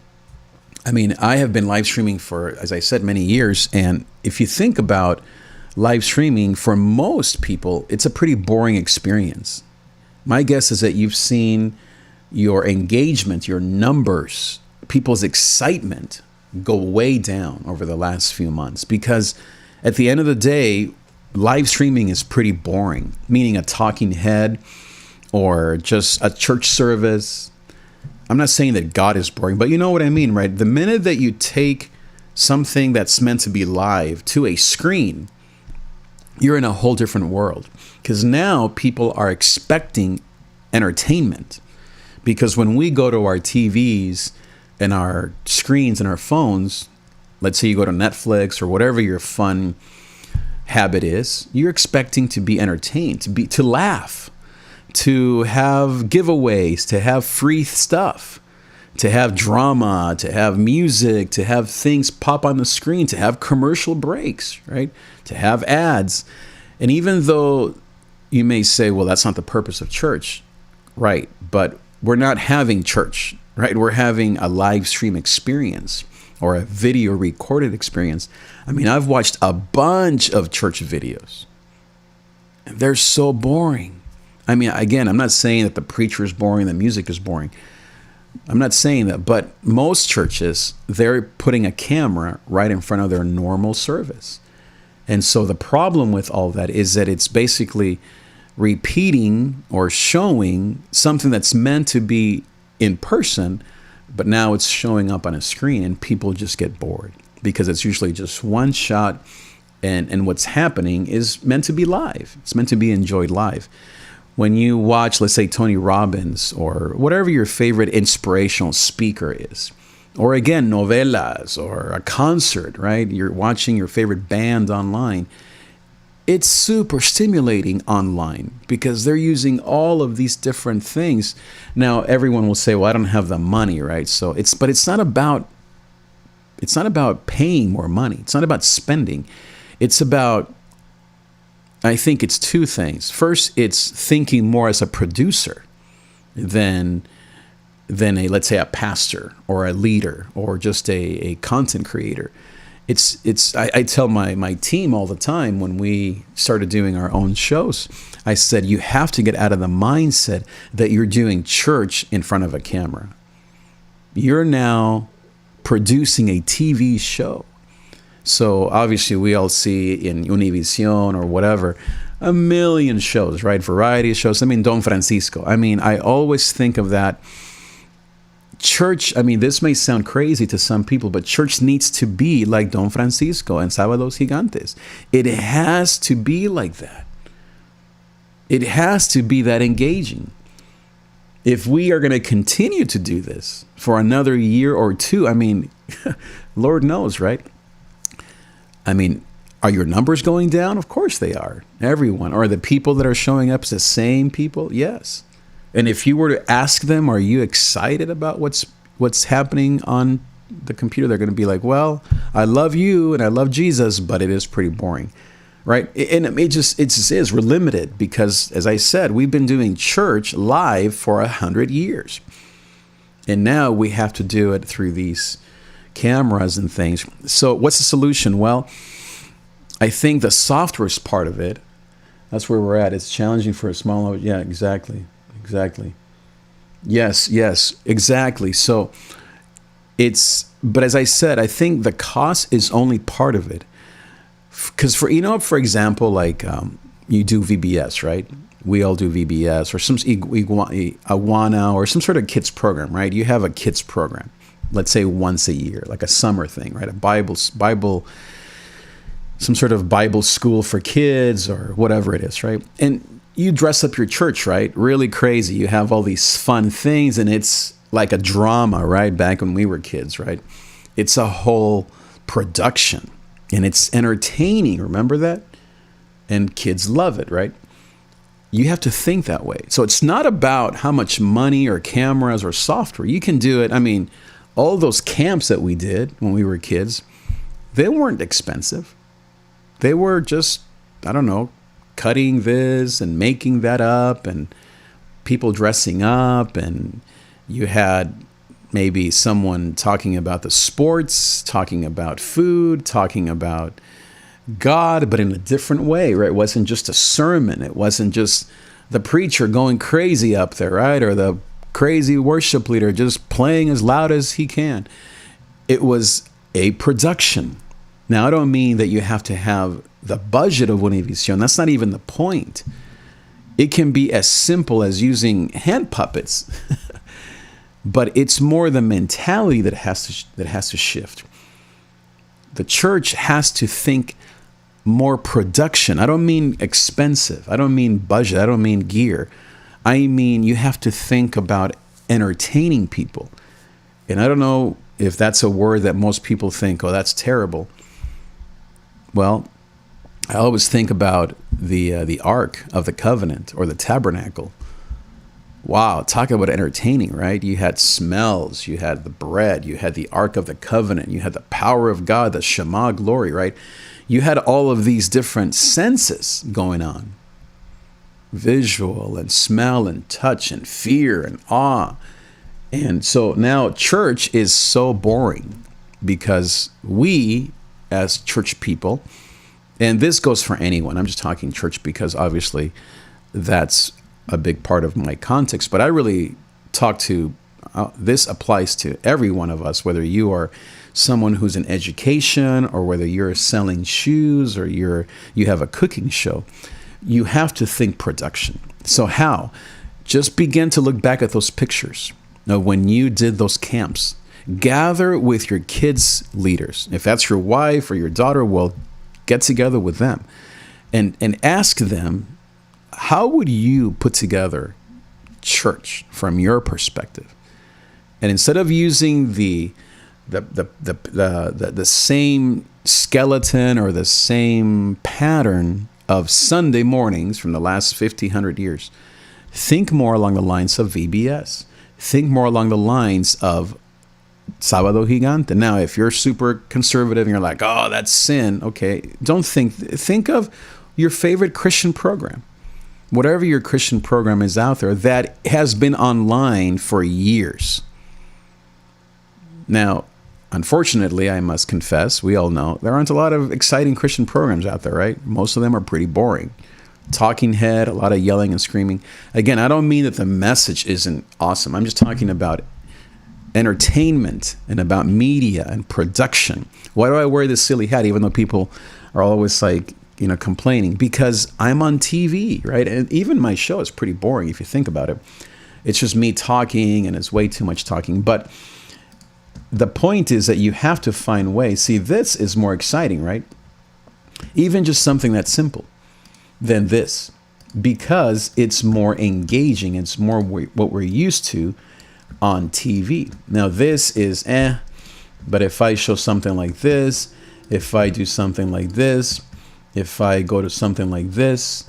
I mean, I have been live streaming for, as I said, many years. And if you think about live streaming, for most people, it's a pretty boring experience. My guess is that you've seen your engagement, your numbers, people's excitement go way down over the last few months, because at the end of the day, live streaming is pretty boring, meaning a talking head or just a church service. I'm not saying that God is boring, but you know what I mean, right? The minute that you take something that's meant to be live to a screen, you're in a whole different world, because now people are expecting entertainment. Because when we go to our TVs and our screens and our phones, let's say you go to Netflix or whatever your fun habit is, you're expecting to be entertained, to laugh, to have giveaways, to have free stuff, to have drama, to have music, to have things pop on the screen, to have commercial breaks, right? To have ads. And even though you may say, well, that's not the purpose of church, right? But we're not having church, right? We're having a live stream experience or a video recorded experience. I mean, I've watched a bunch of church videos. They're so boring. I mean, again, I'm not saying that the preacher is boring, the music is boring. I'm not saying that, but most churches, they're putting a camera right in front of their normal service. And so the problem with all that is that it's basically repeating or showing something that's meant to be in person, but now it's showing up on a screen, and people just get bored because it's usually just one shot, and what's happening is meant to be live. It's meant to be enjoyed live. when you watch, let's say, Tony Robbins or whatever your favorite inspirational speaker is, or again, novelas or a concert, right? You're watching your favorite band online. It's super stimulating online because they're using all of these different things. Now, everyone will say, well, I don't have the money, right? But it's not about paying more money. It's not about spending. It's about, I think it's two things. First, it's thinking more as a producer than a, let's say, a pastor or a leader or just a content creator. I tell my team all the time when we started doing our own shows, I said, you have to get out of the mindset that you're doing church in front of a camera. You're now producing a TV show. So obviously we all see in Univision or whatever, a million shows, right? Variety shows. I mean, Don Francisco. I mean, I always think of that. Church, I mean, this may sound crazy to some people, but church needs to be like Don Francisco and Sábados Gigantes. It has to be like that. It has to be that engaging. If we are going to continue to do this for another year or two, I mean, Lord knows, right? I mean, are your numbers going down? Of course they are. Everyone. Are the people that are showing up the same people? Yes. And if you were to ask them, are you excited about what's happening on the computer? They're going to be like, well, I love you and I love Jesus, but it is pretty boring, right? And it just is. We're limited because, as I said, we've been doing church live for 100 years. And now we have to do it through these cameras and things. So what's the solution? Well, I think the software is part of it. That's where we're at. It's challenging for a small, yeah, exactly. Yes, exactly. So but as I said, I think the cost is only part of it. Because for example, like you do VBS, right? We all do VBS or some Awana or some sort of kids program, right? You have a kids program, let's say once a year, like a summer thing, right? A Bible, some sort of Bible school for kids or whatever it is, right? And you dress up your church, right? Really crazy. You have all these fun things and it's like a drama, right? Back when we were kids, right? It's a whole production and it's entertaining. Remember that? And kids love it, right? You have to think that way. So it's not about how much money or cameras or software. You can do it. I mean, all those camps that we did when we were kids, they weren't expensive. They were just, I don't know, cutting this and making that up and people dressing up, and you had maybe someone talking about the sports, talking about food, talking about God, but in a different way, right? It wasn't just a sermon. It wasn't just the preacher going crazy up there, right? Or the crazy worship leader just playing as loud as he can. It was a production. Now, I don't mean that you have to have the budget of Univision. That's not even the point. It can be as simple as using hand puppets, but it's more the mentality that has to shift. The church has to think more production. I don't mean expensive. I don't mean budget. I don't mean gear. I mean you have to think about entertaining people. And I don't know if that's a word that most people think, oh, that's terrible. Well, I always think about the Ark of the Covenant or the Tabernacle. Wow, talk about entertaining, right? You had smells, you had the bread, you had the Ark of the Covenant, you had the power of God, the Shema glory, right? You had all of these different senses going on. Visual and smell and touch and fear and awe. And so now church is so boring because we, as church people, and this goes for anyone. I'm just talking church because obviously that's a big part of my context. But I really talk to, this applies to every one of us, whether you are someone who's in education or whether you're selling shoes or you have a cooking show. You have to think production. So how? Just begin to look back at those pictures of when you did those camps. Gather with your kids' leaders. If that's your wife or your daughter, well, get together with them and ask them, how would you put together church from your perspective? And instead of using the same skeleton or the same pattern of Sunday mornings from the last 1,500 years, think more along the lines of VBS. Think more along the lines of Sábado Gigante. Now, if you're super conservative and you're like, oh, that's sin, okay, don't think of your favorite Christian program. Whatever your Christian program is out there that has been online for years. Now, unfortunately, I must confess, we all know, there aren't a lot of exciting Christian programs out there, right? Most of them are pretty boring. Talking head, a lot of yelling and screaming. Again, I don't mean that the message isn't awesome. I'm just talking about entertainment and about media and production. Why do I wear this silly hat even though people are always like, complaining? Because I'm on TV, right? And even my show is pretty boring if you think about it. It's just me talking and it's way too much talking. But the point is that you have to find ways. See, this is more exciting, right? Even just something that's simple than this, because it's more engaging. It's more what we're used to on TV. Now, this is but if I show something like this, if I do something like this, if I go to something like this,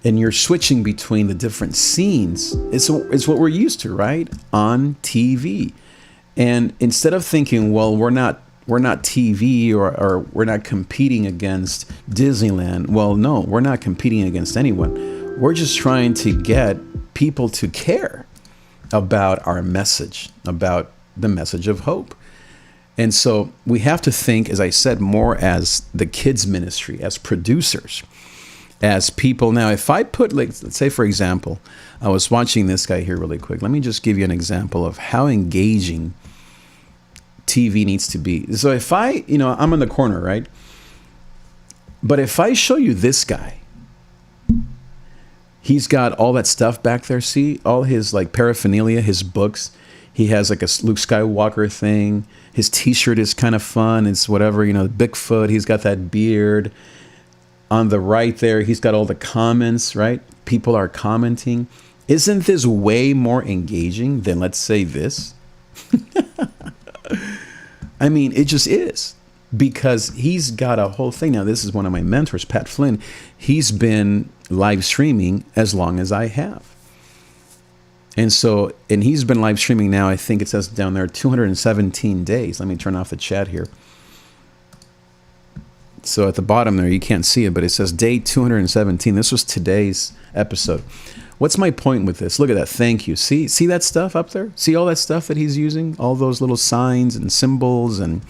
and you're switching between the different scenes, it's what we're used to, right? On TV. And instead of thinking, well, we're not TV or we're not competing against Disneyland. Well, no, we're not competing against anyone. We're just trying to get people to care about our message, about the message of hope. And so we have to think, as I said, more as the kids ministry, as producers, as people. Now, if I put, let's say, for example, I was watching this guy here really quick. Let me just give you an example of how engaging TV needs to be. So if I'm in the corner, right? But if I show you this guy, he's got all that stuff back there. See, all his paraphernalia, his books. He has a Luke Skywalker thing. His t-shirt is kind of fun. It's whatever, Bigfoot. He's got that beard. On the right there, he's got all the comments, right? People are commenting. Isn't this way more engaging than, let's say, this? I mean, it just is, because he's got a whole thing. Now, this is one of my mentors, Pat Flynn. He's been live streaming as long as I have. And he's been live streaming now, I think it says down there, 217 days. Let me turn off the chat here. So at the bottom there, you can't see it, but it says day 217. This was today's episode. What's my point with this? Look at that. Thank you. See that stuff up there? See all that stuff that he's using? All those little signs and symbols and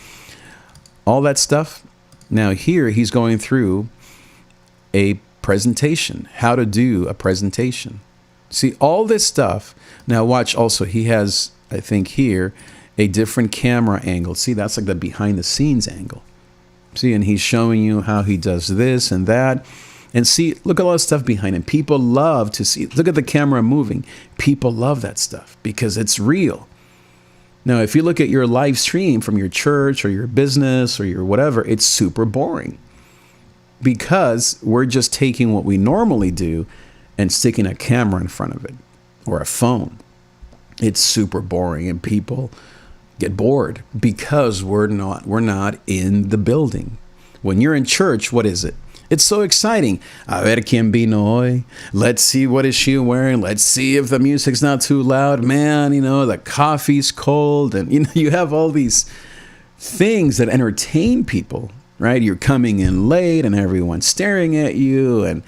all that stuff? Now here he's going through a presentation, how to do a presentation. See all this stuff. Now watch also, he has, I think here, a different camera angle. See, that's like the behind the scenes angle. See, and he's showing you how he does this and that. And see, look at all the stuff behind him. People love to see, look at the camera moving. People love that stuff because it's real. Now, if you look at your live stream from your church or your business or your whatever, it's super boring because we're just taking what we normally do and sticking a camera in front of it or a phone. It's super boring and people get bored because we're not in the building. When you're in church, what is it? It's so exciting. A ver quién vino hoy. Let's see what is she wearing. Let's see if the music's not too loud. Man, the coffee's cold. And, you have all these things that entertain people, right? You're coming in late and everyone's staring at you and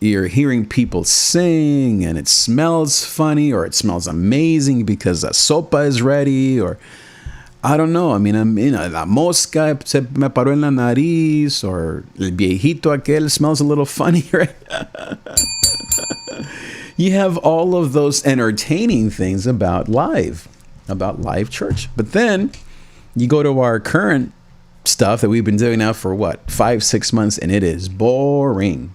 you're hearing people sing and it smells funny or it smells amazing because the sopa is ready or I don't know. I mean, la mosca se me paró en la nariz, or el viejito aquel smells a little funny, right? You have all of those entertaining things about live church. But then you go to our current stuff that we've been doing now for 5-6 months, and it is boring.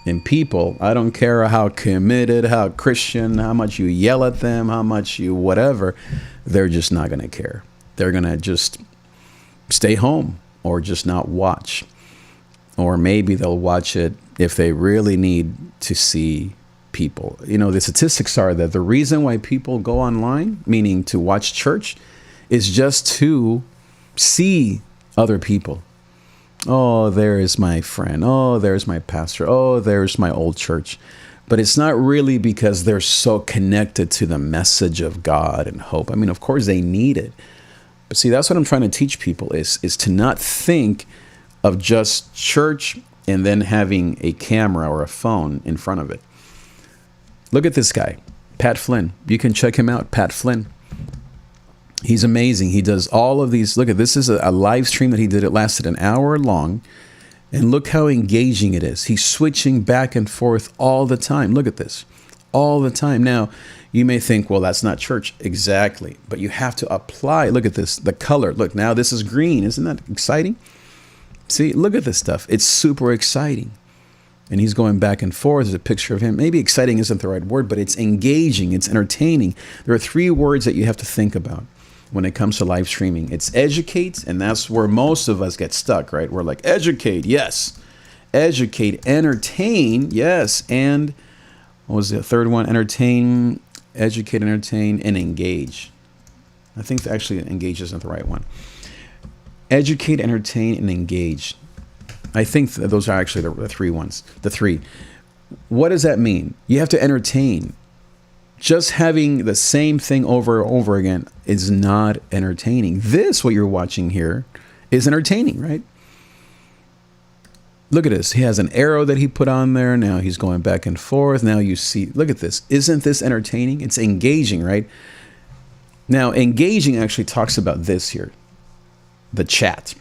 And people, I don't care how committed, how Christian, how much you yell at them, how much you whatever, they're just not going to care. They're going to just stay home or just not watch. Or maybe they'll watch it if they really need to see people. You know, the statistics are that the reason why people go online, meaning to watch church, is just to see other people. Oh, there is my friend. Oh, there's my pastor. Oh, there's my old church. But it's not really because they're so connected to the message of God and hope. I mean, of course they need it. But see, that's what I'm trying to teach people is to not think of just church and then having a camera or a phone in front of it. Look at this guy, Pat Flynn. You can check him out, Pat Flynn. He's amazing. He does all of these. Look at this is a live stream that he did. It lasted an hour long. And look how engaging it is. He's switching back and forth all the time. Look at this. All the time. Now, you may think, well, that's not church. Exactly. But you have to apply. Look at this. The color. Look, now this is green. Isn't that exciting? See, look at this stuff. It's super exciting. And he's going back and forth. There's a picture of him. Maybe exciting isn't the right word, but it's engaging. It's entertaining. There are 3 words that you have to think about when it comes to live streaming. It's educate, and that's where most of us get stuck, right? We're like, educate, yes. Educate, entertain, yes. And what was the third one? Entertain, educate, entertain, and engage. I think actually engage isn't the right one. Educate, entertain, and engage. I think those are actually the 3 ones, the 3. What does that mean? You have to entertain. Just having the same thing over and over again is not entertaining. This, what you're watching here, is entertaining, right? Look at this. He has an arrow that he put on there. Now he's going back and forth. Now you see, look at this. Isn't this entertaining? It's engaging, right? Now, engaging actually talks about this here, the chat.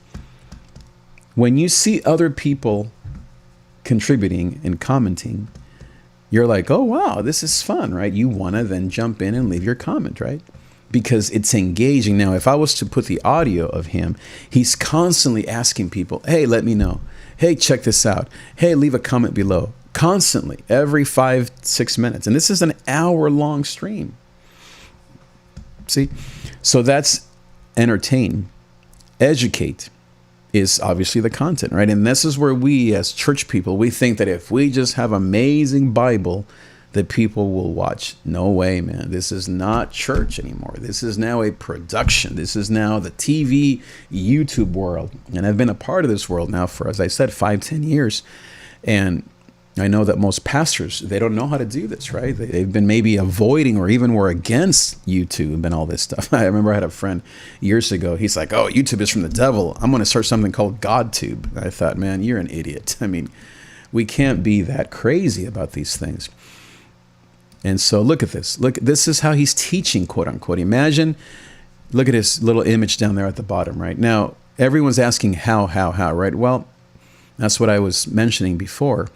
When you see other people contributing and commenting, you're like, oh, wow, this is fun, right? You want to then jump in and leave your comment, right? Because it's engaging. Now, if I was to put the audio of him, he's constantly asking people, hey, let me know. Hey, check this out. Hey, leave a comment below. Constantly, every 5-6 minutes. And this is an hour-long stream. See? So that's entertain. Educate is obviously the content, right? And this is where we as church people, we think that if we just have amazing Bible, that people will watch. No way, man. This is not church anymore. This is now a production. This is now the TV, YouTube world. And I've been a part of this world now for, as I said, 5-10 years. And I know that most pastors, they don't know how to do this, right? They've been maybe avoiding or even were against YouTube and all this stuff. I remember I had a friend years ago. He's like, oh, YouTube is from the devil. I'm going to start something called GodTube. I thought, man, you're an idiot. I mean, we can't be that crazy about these things. And so look at this. Look, this is how he's teaching, quote unquote. Imagine, look at his little image down there at the bottom, right? Now, everyone's asking how, right? Well, that's what I was mentioning before.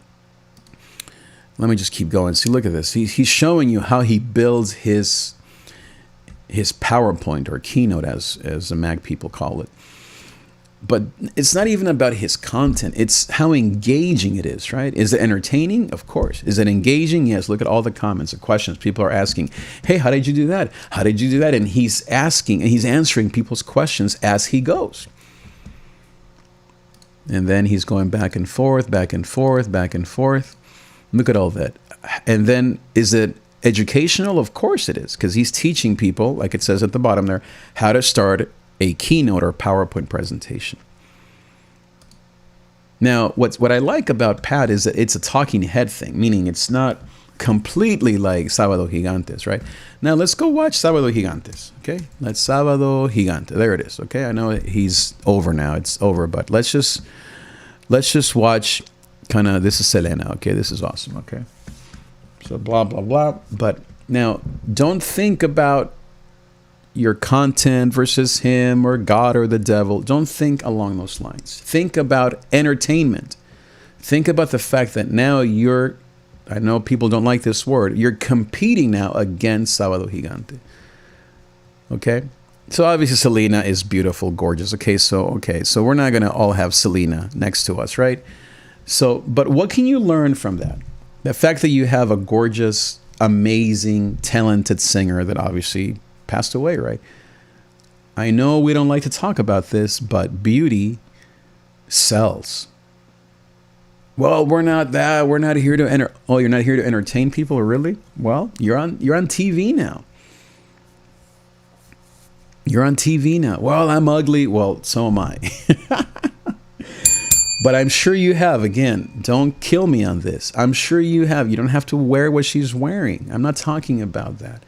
Let me just keep going. See, look at this. He's showing you how he builds his PowerPoint or keynote, as the Mac people call it. But it's not even about his content. It's how engaging it is, right? Is it entertaining? Of course. Is it engaging? Yes. Look at all the comments, the questions. People are asking, hey, how did you do that? How did you do that? And he's asking and he's answering people's questions as he goes. And then he's going back and forth, back and forth, back and forth. Look at all that. And then is it educational? Of course it is, because he's teaching people, like it says at the bottom there, how to start a keynote or PowerPoint presentation. Now, what I like about Pat is that it's a talking head thing, meaning it's not completely like Sábado Gigantes, right? Now, let's go watch Sábado Gigantes, okay? Let's Sábado Gigante. There it is, okay? I know he's over now. It's over, but let's just watch kind of, this is Selena, okay? This is awesome, okay? So blah, blah, blah. But now, don't think about your content versus him or God or the devil. Don't think along those lines. Think about entertainment. Think about the fact that now I know people don't like this word, you're competing now against Sábado Gigante. Okay? So obviously Selena is beautiful, gorgeous. Okay, so we're not going to all have Selena next to us, right? So, but what can you learn from that? The fact that you have a gorgeous, amazing, talented singer that obviously passed away, right? I know we don't like to talk about this, but beauty sells. Well, we're not that. We're not here to enter. Oh, you're not here to entertain people, really? Well, you're on TV now. You're on TV now. Well, I'm ugly. Well, so am I. But I'm sure you have. Again, don't kill me on this. I'm sure you have. You don't have to wear what she's wearing. I'm not talking about that.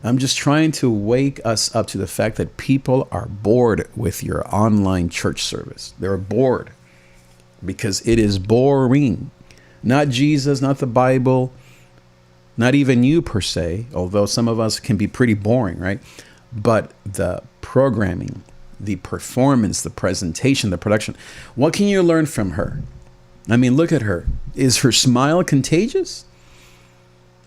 I'm just trying to wake us up to the fact that people are bored with your online church service. They're bored because it is boring. Not Jesus, not the Bible, not even you per se, although some of us can be pretty boring, right? But the programming, the performance, the presentation, the production. What can you learn from her? I mean, look at her. Is her smile contagious?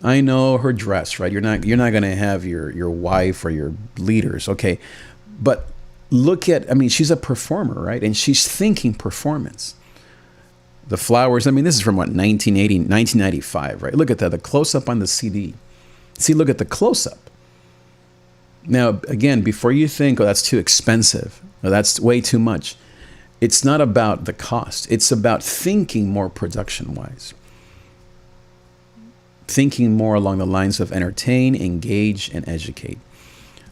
I know her dress, right? You're not going to have your wife or your leaders, okay? But look at, I mean, she's a performer, right? And she's thinking performance. The flowers, I mean, this is from what, 1995, right? Look at that, the close-up on the CD. See, look at the close-up. Now, again, before you think, oh, that's too expensive, or that's way too much, it's not about the cost. It's about thinking more production-wise. Thinking more along the lines of entertain, engage, and educate.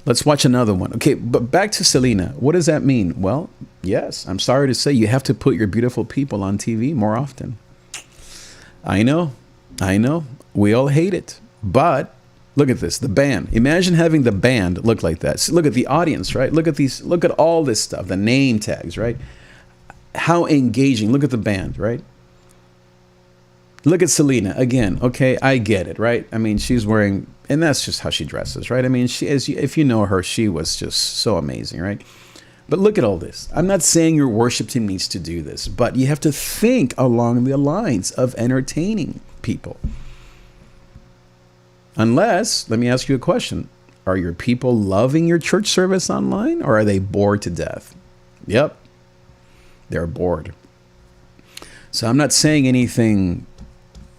Let's watch another one. Okay, but back to Selena. What does that mean? Well, yes, I'm sorry to say you have to put your beautiful people on TV more often. I know. We all hate it. But look at this, the band. Imagine having the band look like that. So look at the audience, right? Look at all this stuff, the name tags, right? How engaging. Look at the band, right? Look at Selena again. Okay, I get it, right? I mean, she's wearing, and that's just how she dresses, right? I mean, if you know her, she was just so amazing, right? But look at all this. I'm not saying your worship team needs to do this, but you have to think along the lines of entertaining people. Unless, let me ask you a question. Are your people loving your church service online, or are they bored to death? Yep, they're bored. So I'm not saying anything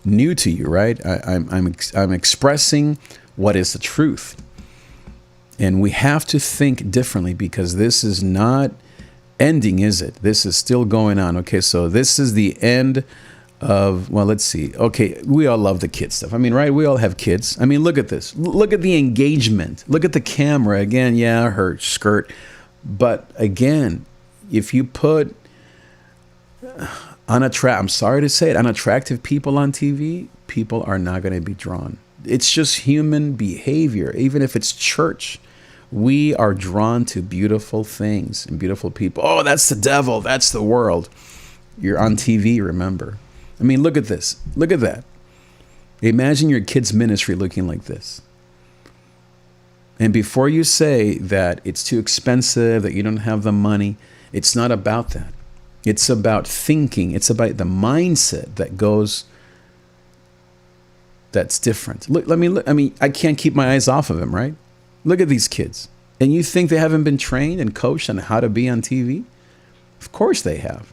new to you, right? I'm expressing what is the truth. And we have to think differently because this is not ending, is it? This is still going on. Okay, so this is the end of, well, let's see. Okay, we all love the kid stuff. I mean, right? We all have kids. I mean, look at this. Look at the engagement. Look at the camera. Again, yeah, her skirt. But again, if you put I'm sorry to say it, unattractive people on TV, people are not going to be drawn. It's just human behavior. Even if it's church, we are drawn to beautiful things and beautiful people. Oh, that's the devil. That's the world. You're on TV, remember. I mean, look at this. Look at that. Imagine your kid's ministry looking like this. And before you say that it's too expensive, that you don't have the money, it's not about that. It's about thinking. It's about the mindset that goes, that's different. Look, I mean, I can't keep my eyes off of him, right? Look at these kids. And you think they haven't been trained and coached on how to be on TV? Of course they have.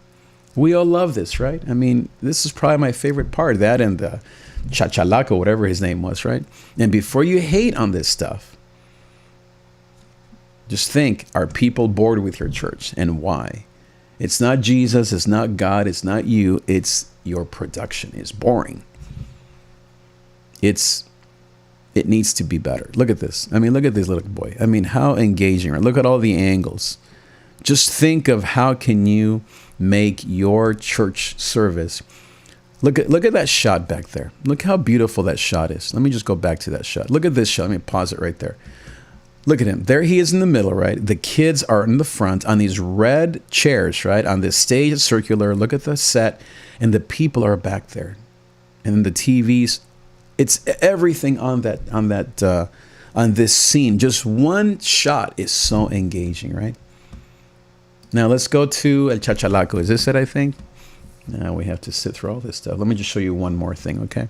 We all love this, right? I mean, this is probably my favorite part, that and the Chachalaco, whatever his name was, right? And before you hate on this stuff, just think, are people bored with your church and why? It's not Jesus, it's not God, it's not you, it's your production is boring. It needs to be better. Look at this. I mean, look at this little boy. I mean, how engaging, right? Look at all the angles. Just think of how can you make your church service. Look at that shot back there. Look how beautiful that shot is. Let me just go back to that shot. Look at this shot. Let me pause it right there. Look at him. There he is in the middle, right? The kids are in the front on these red chairs, right? On this stage, it's circular. Look at the set. And the people are back there. And the TVs. It's everything on this scene. Just one shot is so engaging, right? Now let's go to El Chachalaco. Is this it, I think? Now we have to sit through all this stuff. Let me just show you one more thing, okay?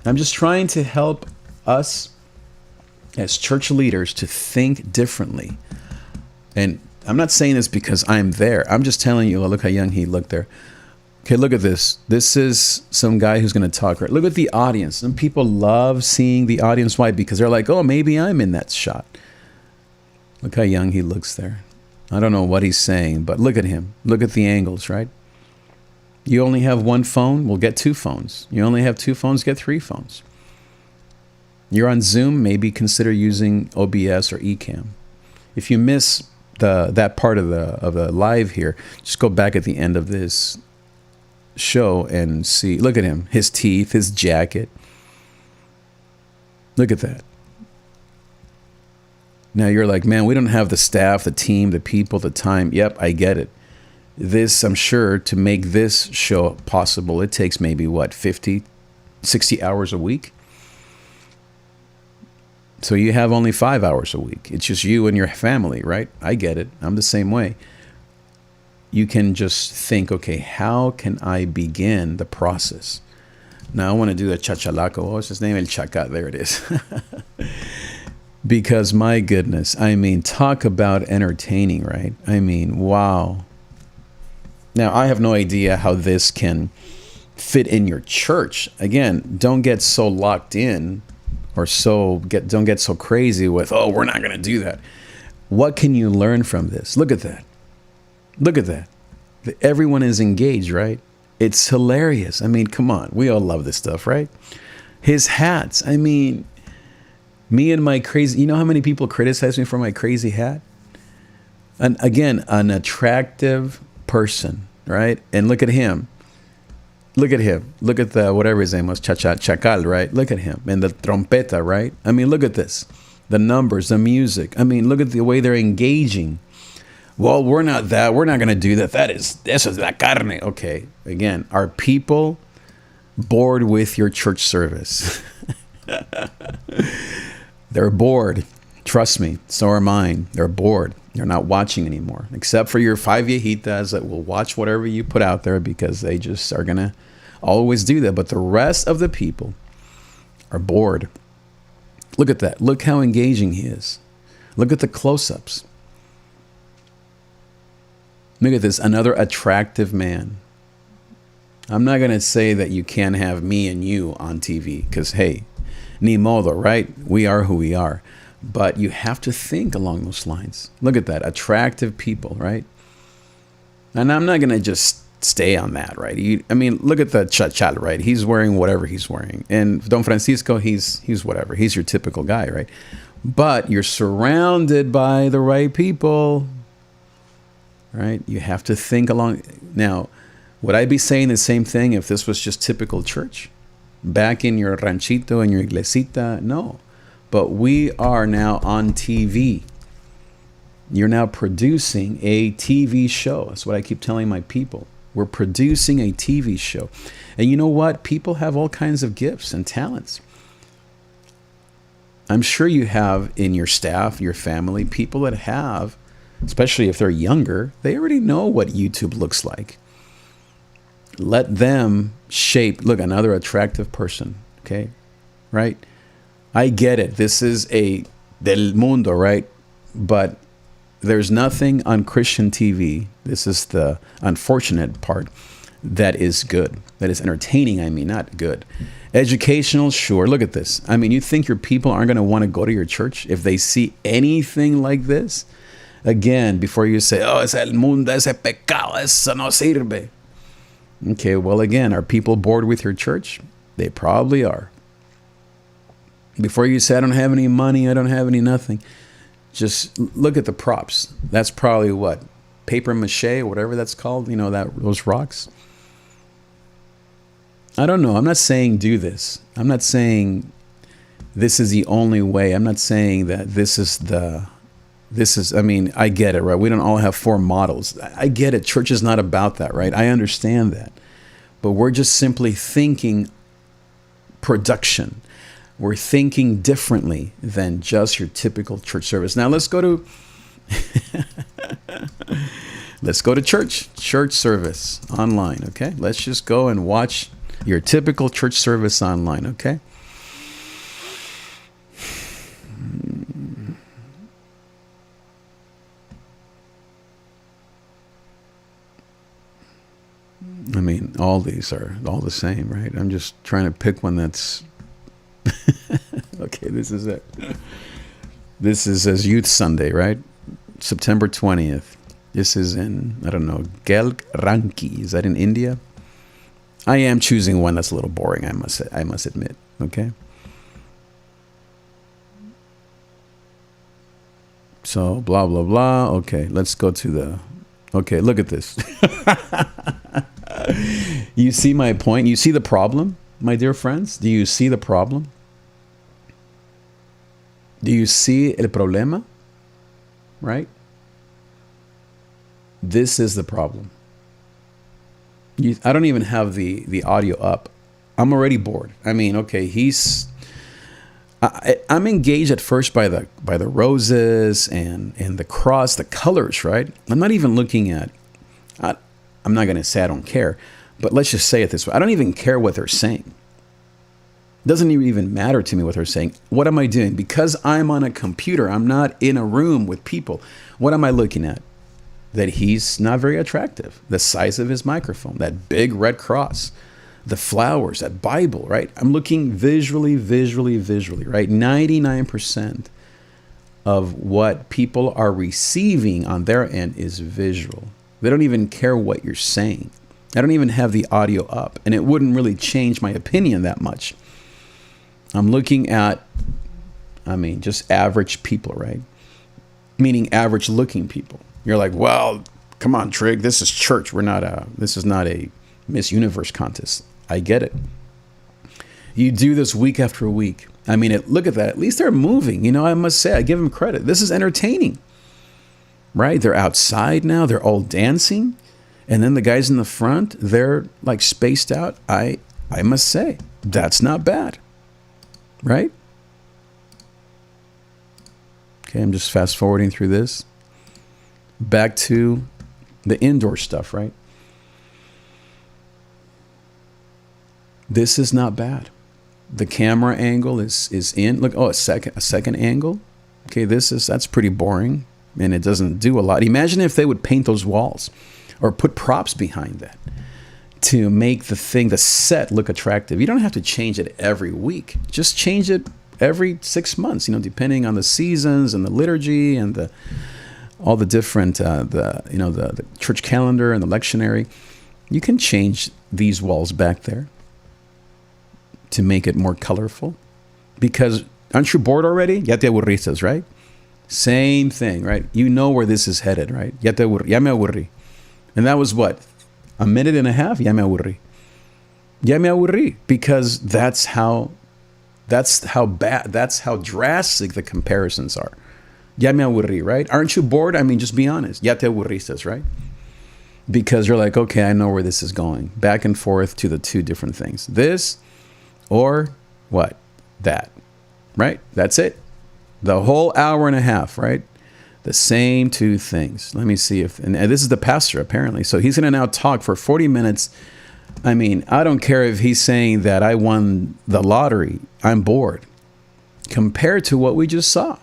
I'm just trying to help us as church leaders to think differently. And I'm not saying this because I'm there. I'm just telling you, oh, look how young he looked there. Okay, look at this. This is some guy who's going to talk. Right? Look at the audience. Some people love seeing the audience. Why? Because they're like, oh, maybe I'm in that shot. Look how young he looks there. I don't know what he's saying, but look at him. Look at the angles, right? You only have one phone, we'll get two phones. You only have two phones, get three phones. You're on Zoom, maybe consider using OBS or Ecamm. If you miss that part of the live here, just go back at the end of this show and see. Look at him, his teeth, his jacket. Look at that. Now you're like, man, we don't have the staff, the team, the people, the time. Yep, I get it. This, I'm sure, to make this show possible, it takes maybe, what, 50, 60 hours a week? So you have only 5 hours a week. It's just you and your family, right? I get it. I'm the same way. You can just think, okay, how can I begin the process? Now I want to do a chachalaco. What's his name? El Chaca. There it is. Because my goodness, I mean, talk about entertaining, right? I mean, wow. Now, I have no idea how this can fit in your church. Again, don't get so locked in or don't get so crazy with, oh, we're not going to do that. What can you learn from this? Look at that. Look at that. Everyone is engaged, right? It's hilarious. I mean, come on. We all love this stuff, right? His hats. I mean, me and my crazy, you know how many people criticize me for my crazy hat? And again, an attractive person, right? And look at him. Look at him. Look at the, whatever his name was, Chacal, right? Look at him. And the trompeta, right? I mean, look at this. The numbers, the music. I mean, look at the way they're engaging. Well, we're not that. We're not going to do that. Eso es la carne. Okay. Again, are people bored with your church service? They're bored. Trust me. So are mine. They're bored. They're not watching anymore, except for your five viejitas that will watch whatever you put out there because they just are going to always do that. But the rest of the people are bored. Look at that. Look how engaging he is. Look at the close-ups. Look at this. Another attractive man. I'm not going to say that you can't have me and you on TV because, hey, ni modo, right? We are who we are. But you have to think along those lines. Look at that. Attractive people, right? And I'm not going to just stay on that, right? I mean, look at the Chachal, right? He's wearing whatever he's wearing. And Don Francisco, he's whatever. He's your typical guy, right? But you're surrounded by the right people, right? You have to think along. Now, would I be saying the same thing if this was just typical church? Back in your ranchito, in your iglesita? No. But we are now on TV. You're now producing a TV show. That's what I keep telling my people. We're producing a TV show. And you know what? People have all kinds of gifts and talents. I'm sure you have in your staff, your family, people that have, especially if they're younger, they already know what YouTube looks like. Let them shape. Look, another attractive person. Okay? Right? I get it. This is a del mundo, right? But there's nothing on Christian TV. This is the unfortunate part that is good. That is entertaining, I mean, not good. Educational, sure. Look at this. I mean, you think your people aren't going to want to go to your church if they see anything like this? Again, before you say, oh, es el mundo, ese pecado, eso no sirve. Okay, well, again, are people bored with your church? They probably are. Before you say, I don't have any money, I don't have any nothing, just look at the props. That's probably what? Paper mache, whatever that's called, you know, those rocks. I don't know. I'm not saying do this. I'm not saying this is the only way. I'm not saying that I mean, I get it, right? We don't all have four models. I get it. Church is not about that, right? I understand that. But we're just simply thinking production. We're thinking differently than just your typical church service. Now let's go to church service online, okay? Let's just go and watch your typical church service online, okay? I mean, all these are all the same, right? I'm just trying to pick one that's okay, this is it. This is as Youth Sunday, right? September 20th. This is in, I don't know, Gelranki. Is that in India? I am choosing one that's a little boring, I must admit. Okay. So blah, blah, blah. Okay, let's go to the, okay, look at this. You see my point? You see the problem, my dear friends? Do you see the problem? Do you see el problema? Right? This is the problem. I don't even have the audio up. I'm already bored. I mean, okay, I'm engaged at first by the roses and the cross, the colors, right? I'm not even looking at, I'm not going to say I don't care, but let's just say it this way. I don't even care what they're saying. It doesn't even matter to me what they're saying. What am I doing? Because I'm on a computer, I'm not in a room with people. What am I looking at? That he's not very attractive. The size of his microphone, that big red cross, the flowers, that Bible, right? I'm looking visually, right? 99% of what people are receiving on their end is visual. They don't even care what you're saying. I don't even have the audio up, and it wouldn't really change my opinion that much. I'm looking at, just average people, right? Meaning average looking people. You're like, well, come on, Trig, this is church. This is not a Miss Universe contest. I get it. You do this week after week. Look at that. At least they're moving. I must say, I give them credit. This is entertaining, right? They're outside now. They're all dancing. And then the guys in the front, they're like spaced out. I must say, that's not bad, right? Okay, I'm just fast forwarding through this. Back to the indoor stuff, right? This is not bad. The camera angle is in. Look, a second angle. Okay, that's pretty boring, and it doesn't do a lot. Imagine if they would paint those walls or put props behind that to make the set look attractive. You don't have to change it every week. Just change it every 6 months, depending on the seasons and the liturgy and all the different, the church calendar and the lectionary. You can change these walls back there to make it more colorful. Because aren't you bored already? Ya te aburristas, right? Same thing, right? You know where this is headed, right? Ya me aburrí. And that was what? A minute and a half? Ya me aburrí. Ya me aburrí. Because that's how bad, that's how drastic the comparisons are. Ya me aburrí, right? Aren't you bored? Just be honest. Ya te aburristas, right? Because you're like, okay, I know where this is going. Back and forth to the two different things. This or what? That, right? That's it. The whole hour and a half, right? The same two things. Let me see and this is the pastor apparently. So he's going to now talk for 40 minutes. I don't care if he's saying that I won the lottery. I'm bored compared to what we just saw.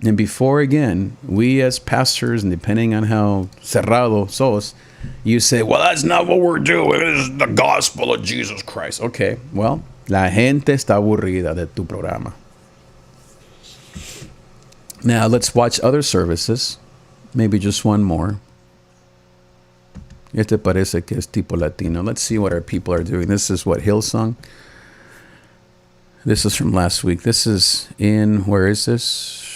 And before, again, we as pastors, and depending on how cerrado sos, you say, well, that's not what we're doing. It's the gospel of Jesus Christ. Okay, well, la gente está aburrida de tu programa. Now, let's watch other services. Maybe just one more. Este parece que es tipo latino. Let's see what our people are doing. This is what Hillsong. This is from last week. This is where is this?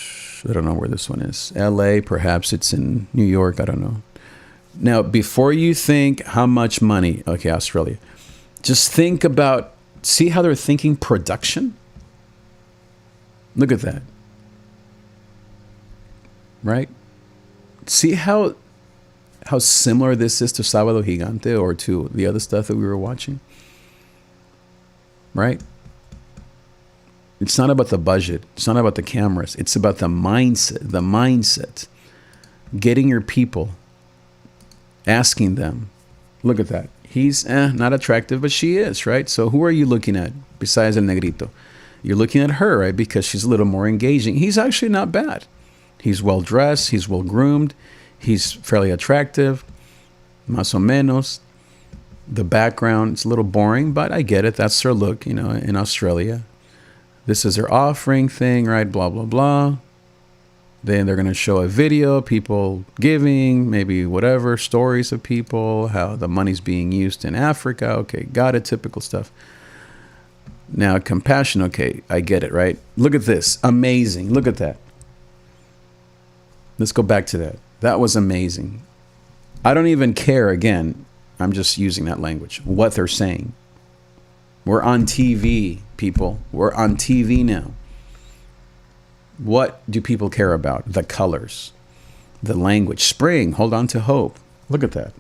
I don't know where this one is. LA, perhaps it's in New York. I don't know. Now, before you think how much money, okay, Australia, just think about, see how they're thinking production? Look at that. Right? See how similar this is to Sábado Gigante or to the other stuff that we were watching? Right? It's not about the budget. It's not about the cameras. It's about the mindset. Getting your people, asking them, look at that. He's not attractive, but she is, right? So who are you looking at besides El Negrito? You're looking at her, right? Because she's a little more engaging. He's actually not bad. He's well dressed. He's well groomed. He's fairly attractive. Más o menos. The background, it's a little boring, but I get it. That's their look, in Australia. This is their offering thing, right? Blah, blah, blah. Then they're going to show a video, people giving, maybe whatever, stories of people, how the money's being used in Africa. Okay, got it, typical stuff. Now, compassion, okay, I get it, right? Look at this, amazing. Look at that. Let's go back to that. That was amazing. I don't even care, again, I'm just using that language, what they're saying. We're on TV, people. We're on TV now. What do people care about? The colors, the language. Spring, hold on to hope. Look at that.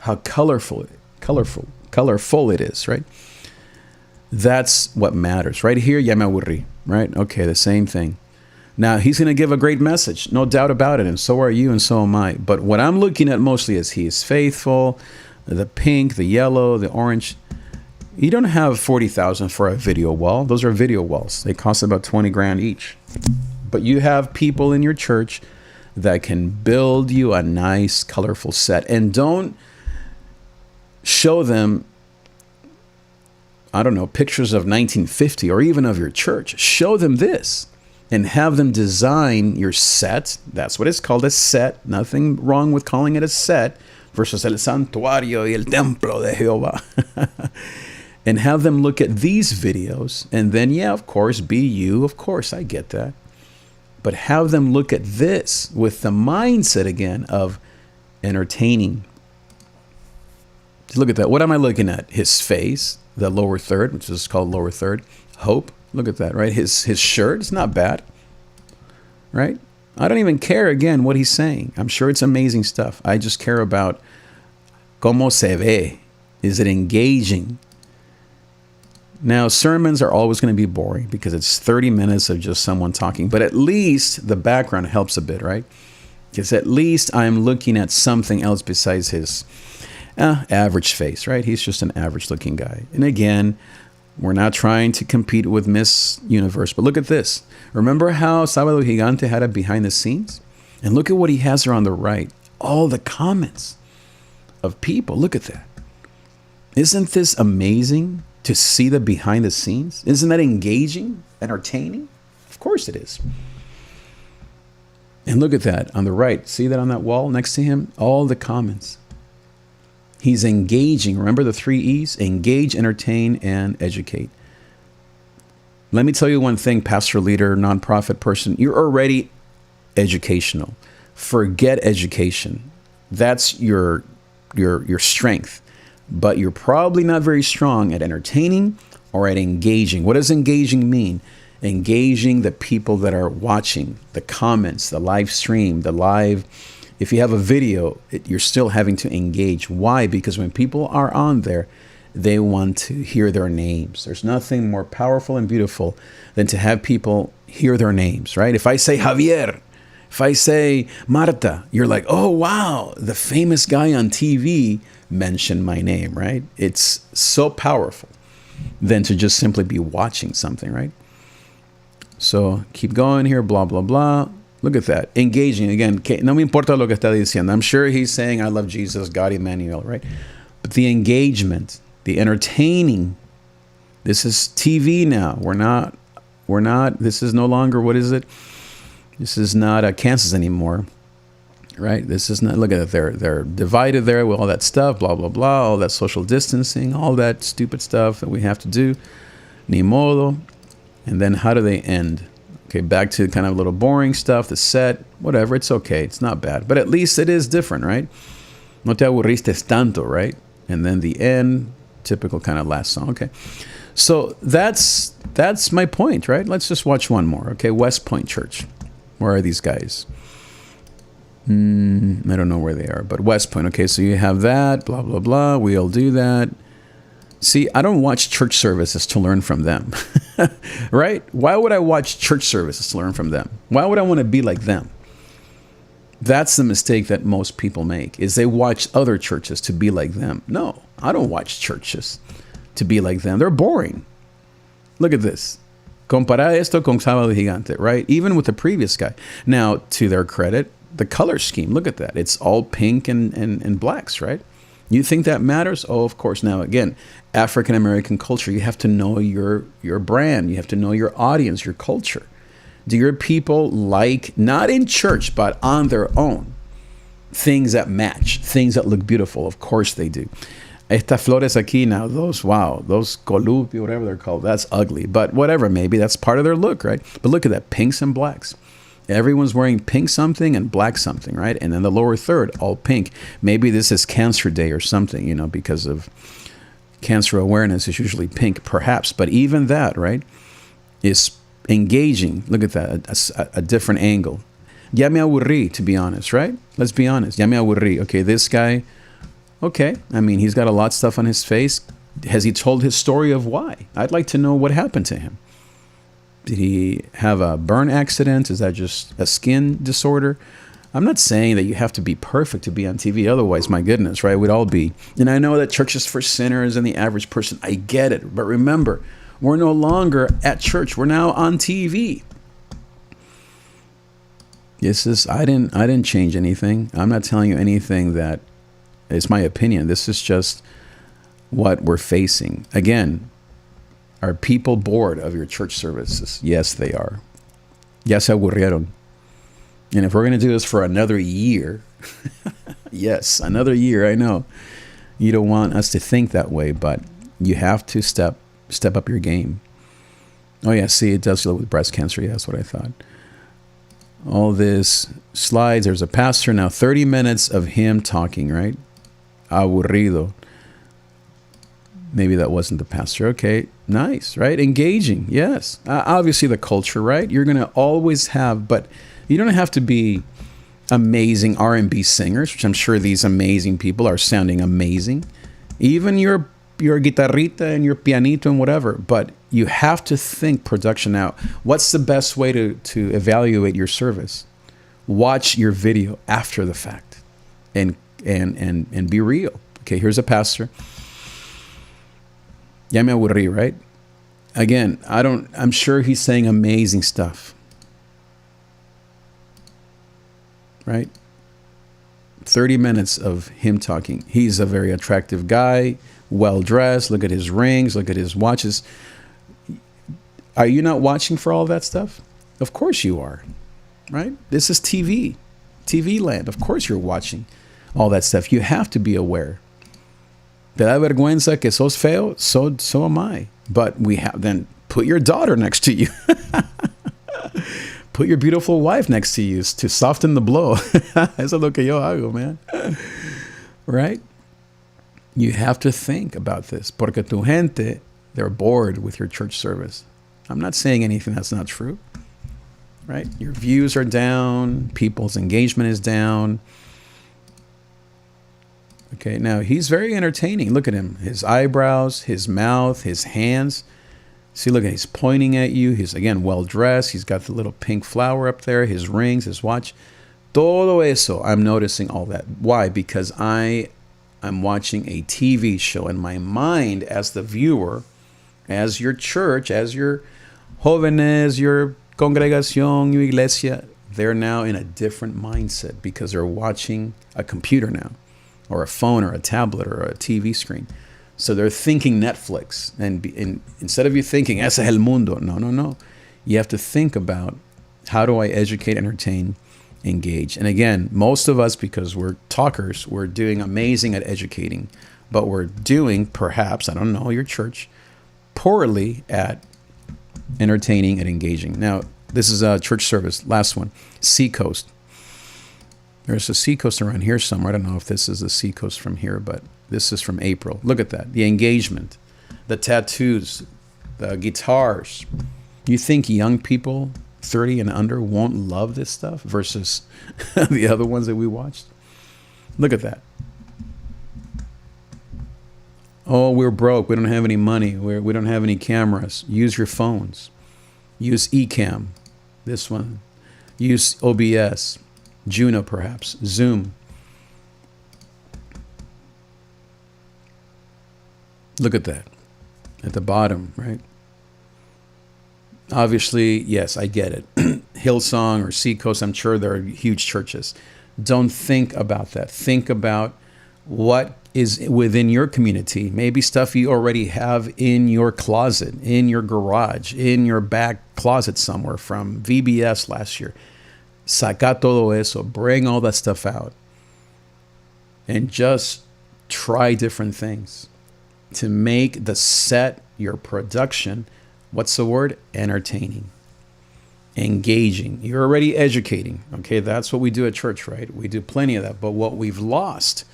How colorful it is, right? That's what matters. Right here, ya me aburrí, right? Okay, the same thing. Now, he's going to give a great message, no doubt about it, and so are you, and so am I. But what I'm looking at mostly is he is faithful, the pink, the yellow, the orange. You don't have 40,000 for a video wall. Those are video walls. They cost about 20 grand each. But you have people in your church that can build you a nice, colorful set. And don't show them, I don't know, pictures of 1950 or even of your church. Show them this and have them design your set. That's what it's called, a set. Nothing wrong with calling it a set versus el santuario y el templo de Jehová. And have them look at these videos. And then, yeah, of course, be you. Of course, I get that. But have them look at this with the mindset again of entertaining. Just look at that. What am I looking at? His face, the lower third, which is called lower third. Hope. Look at that, right? His shirt, it's not bad, right? I don't even care, again, what he's saying. I'm sure it's amazing stuff. I just care about cómo se ve. Is it engaging? Now, sermons are always going to be boring because it's 30 minutes of just someone talking. But at least the background helps a bit, right? Because at least I'm looking at something else besides his average face, right? He's just an average-looking guy. And again, we're not trying to compete with Miss Universe. But look at this. Remember how Sábado Gigante had a behind the scenes? And look at what he has there on the right. All the comments of people. Look at that. Isn't this amazing? To see the behind the scenes? Isn't that engaging, entertaining? Of course it is. And look at that on the right. See that on that wall next to him? All the comments. He's engaging. Remember the 3 E's? Engage, entertain, and educate. Let me tell you one thing, pastor, leader, nonprofit person. You're already educational. Forget education. That's your strength. But you're probably not very strong at entertaining or at engaging. What does engaging mean? Engaging the people that are watching, the comments, the live stream, the live. If you have a video, you're still having to engage. Why? Because when people are on there, they want to hear their names. There's nothing more powerful and beautiful than to have people hear their names, right? If I say Javier, if I say Marta, you're like, oh, wow, the famous guy on TV mention my name, right? It's so powerful than to just simply be watching something, right? So keep going here, blah, blah, blah. Look at that. Engaging. Again, no me importa lo que está diciendo. I'm sure he's saying, I love Jesus, God, Emmanuel, right? But the engagement, the entertaining, this is TV now. We're not, this is no longer, what is it? This is not Kansas anymore. Right? This is not, look at it, they're divided there with all that stuff, blah, blah, blah, all that social distancing, all that stupid stuff that we have to do. Ni modo. And then how do they end? Okay, back to kind of a little boring stuff, the set, whatever, it's okay, it's not bad. But at least it is different, right? No te aburriste tanto, right? And then the end, typical kind of last song, okay. So that's my point, right? Let's just watch one more, okay? West Point Church. Where are these guys? I don't know where they are, but West Point. Okay, so you have that, blah, blah, blah. We all do that. See, I don't watch church services to learn from them, right? Why would I watch church services to learn from them? Why would I want to be like them? That's the mistake that most people make, is they watch other churches to be like them. No, I don't watch churches to be like them. They're boring. Look at this. Compara esto con Sábado Gigante, right? Even with the previous guy. Now, to their credit, the color scheme, look at that. It's all pink and blacks, right? You think that matters? Oh, of course. Now, again, African American culture, you have to know your brand. You have to know your audience, your culture. Do your people like, not in church, but on their own, things that match, things that look beautiful? Of course they do. Estas flores aquí now, those columpio, whatever they're called, that's ugly. But whatever, maybe that's part of their look, right? But look at that, pinks and blacks. Everyone's wearing pink something and black something, right? And then the lower third, all pink. Maybe this is Cancer Day or something, because of cancer awareness is usually pink, perhaps. But even that, right, is engaging. Look at that, a different angle. Ya me aburrí, to be honest, right? Let's be honest. Ya me aburrí. Okay, this guy, okay. I mean, he's got a lot of stuff on his face. Has he told his story of why? I'd like to know what happened to him. Did he have a burn accident? Is that just a skin disorder? I'm not saying that you have to be perfect to be on TV. Otherwise, my goodness, right? We'd all be. And I know that church is for sinners and the average person. I get it. But remember, we're no longer at church. We're now on TV. I didn't change anything. I'm not telling you anything that is my opinion. This is just what we're facing. Again, are people bored of your church services? Yes, they are. Ya se aburrieron. And if we're going to do this for another year, yes, another year, I know. You don't want us to think that way, but you have to step up your game. Oh, yeah, see, it does deal with breast cancer. Yeah, that's what I thought. All this slides. There's a pastor now, 30 minutes of him talking, right? Aburrido. Maybe that wasn't the pastor. Okay, nice, right? Engaging, yes. Obviously the culture, right? You're going to always have, but you don't have to be amazing R&B singers, which I'm sure these amazing people are sounding amazing. Even your guitarrita and your pianito and whatever, but you have to think production out. What's the best way to evaluate your service? Watch your video after the fact and be real. Okay, here's a pastor. Ya me aburrí, right? Again, I'm sure he's saying amazing stuff. Right? 30 minutes of him talking. He's a very attractive guy, well-dressed. Look at his rings, look at his watches. Are you not watching for all that stuff? Of course you are, right? This is TV land. Of course you're watching all that stuff. You have to be aware. Te da vergüenza que sos feo? So am I. But then put your daughter next to you. Put your beautiful wife next to you to soften the blow. Eso es lo que yo hago, man. Right? You have to think about this. Porque tu gente, they're bored with your church service. I'm not saying anything that's not true. Right? Your views are down. People's engagement is down. Okay, now he's very entertaining. Look at him. His eyebrows, his mouth, his hands. See, look, he's pointing at you. He's, again, well-dressed. He's got the little pink flower up there, his rings, his watch. Todo eso, I'm noticing all that. Why? Because I'm watching a TV show. In my mind, as the viewer, as your church, as your jóvenes, your congregación, your iglesia, they're now in a different mindset because they're watching a computer now, or a phone, or a tablet, or a TV screen. So they're thinking Netflix. And instead of you thinking, ese es el mundo. No. You have to think about, how do I educate, entertain, engage? And again, most of us, because we're talkers, we're doing amazing at educating. But we're doing, perhaps, I don't know, your church, poorly at entertaining and engaging. Now, this is a church service. Last one. Seacoast. There's a Seacoast around here somewhere. I don't know if this is a Seacoast from here, but this is from April. Look at that. The engagement, the tattoos, the guitars. You think young people, 30 and under, won't love this stuff versus the other ones that we watched? Look at that. Oh, we're broke. We don't have any money. We don't have any cameras. Use your phones. Use Ecamm. This one. Use OBS. Juno, perhaps. Zoom. Look at that. At the bottom, right? Obviously, yes, I get it. Hillsong or Seacoast, I'm sure there are huge churches. Don't think about that. Think about what is within your community. Maybe stuff you already have in your closet, in your garage, in your back closet somewhere from VBS last year. Saca todo eso. Bring all that stuff out. And just try different things to make the set, your production, what's the word? Entertaining. Engaging. You're already educating. Okay, that's what we do at church, right? We do plenty of that. But what we've lost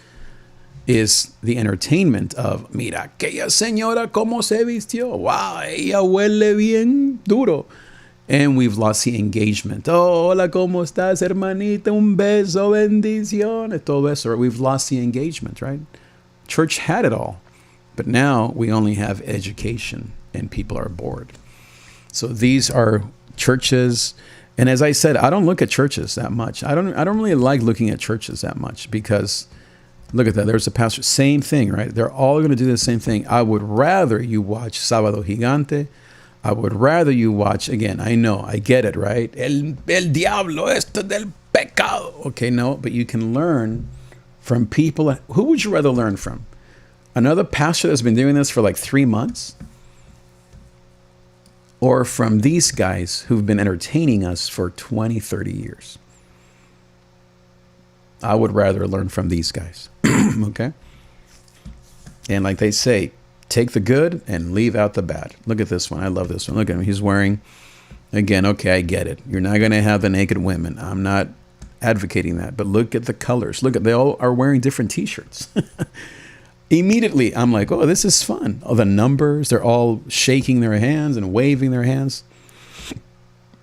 is the entertainment of, mira, aquella señora como se vistió. Wow, ella huele bien duro. And we've lost the engagement. Oh, hola, ¿cómo estás, hermanita? Un beso, bendiciones. Todo eso. We've lost the engagement, right? Church had it all. But now we only have education and people are bored. So these are churches. And as I said, I don't look at churches that much. I don't really like looking at churches that much because look at that. There's a pastor. Same thing, right? They're all going to do the same thing. I would rather you watch Sábado Gigante. I would rather you watch, again, I know, I get it, right? El diablo, esto del pecado. Okay, no, but you can learn from people. Who would you rather learn from? Another pastor that's been doing this for like 3 months? Or from these guys who've been entertaining us for 20, 30 years? I would rather learn from these guys. Okay? And like they say, take the good and leave out the bad. Look at this one. I love this one. Look at him. He's wearing, again, okay, I get it. You're not going to have the naked women. I'm not advocating that. But look at the colors. Look at, they all are wearing different t-shirts. Immediately, I'm like, oh, this is fun. Oh, the numbers, they're all shaking their hands and waving their hands.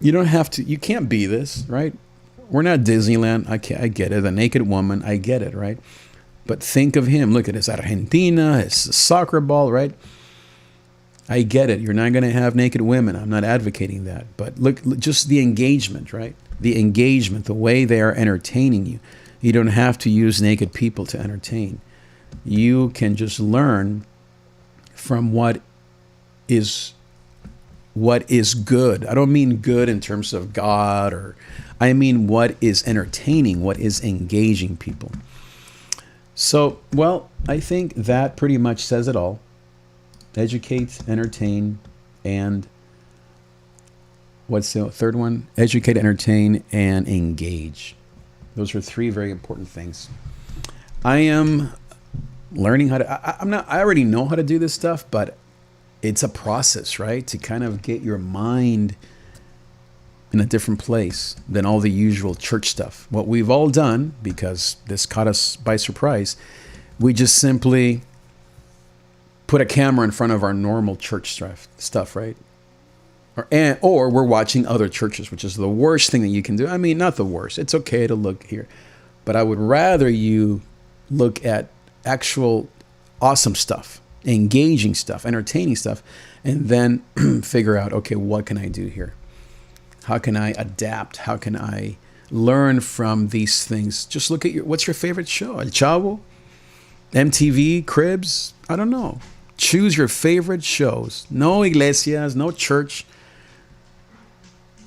You don't have to, you can't be this, right? We're not Disneyland. I get it. The naked woman, I get it, right? But think of him. Look at his Argentina, his soccer ball, right? I get it. You're not going to have naked women. I'm not advocating that. But look, just the engagement, right? The engagement, the way they are entertaining you. You don't have to use naked people to entertain. You can just learn from what is good. I don't mean good in terms of God, or I mean what is entertaining, what is engaging people. So, well, I think that pretty much says it all. Educate, entertain, and what's the third one? Educate, entertain, and engage. Those are 3 very important things. I am learning how to, I already know how to do this stuff, but it's a process, right? To kind of get your mind in a different place than all the usual church stuff. What we've all done, because this caught us by surprise, we just simply put a camera in front of our normal church stuff, right? Or we're watching other churches, which is the worst thing that you can do. I mean, not the worst. It's okay to look here. But I would rather you look at actual awesome stuff, engaging stuff, entertaining stuff, and then figure out, okay, what can I do here? How can I adapt? How can I learn from these things? Just look at what's your favorite show? El Chavo? MTV? Cribs? I don't know. Choose your favorite shows. No iglesias, no church.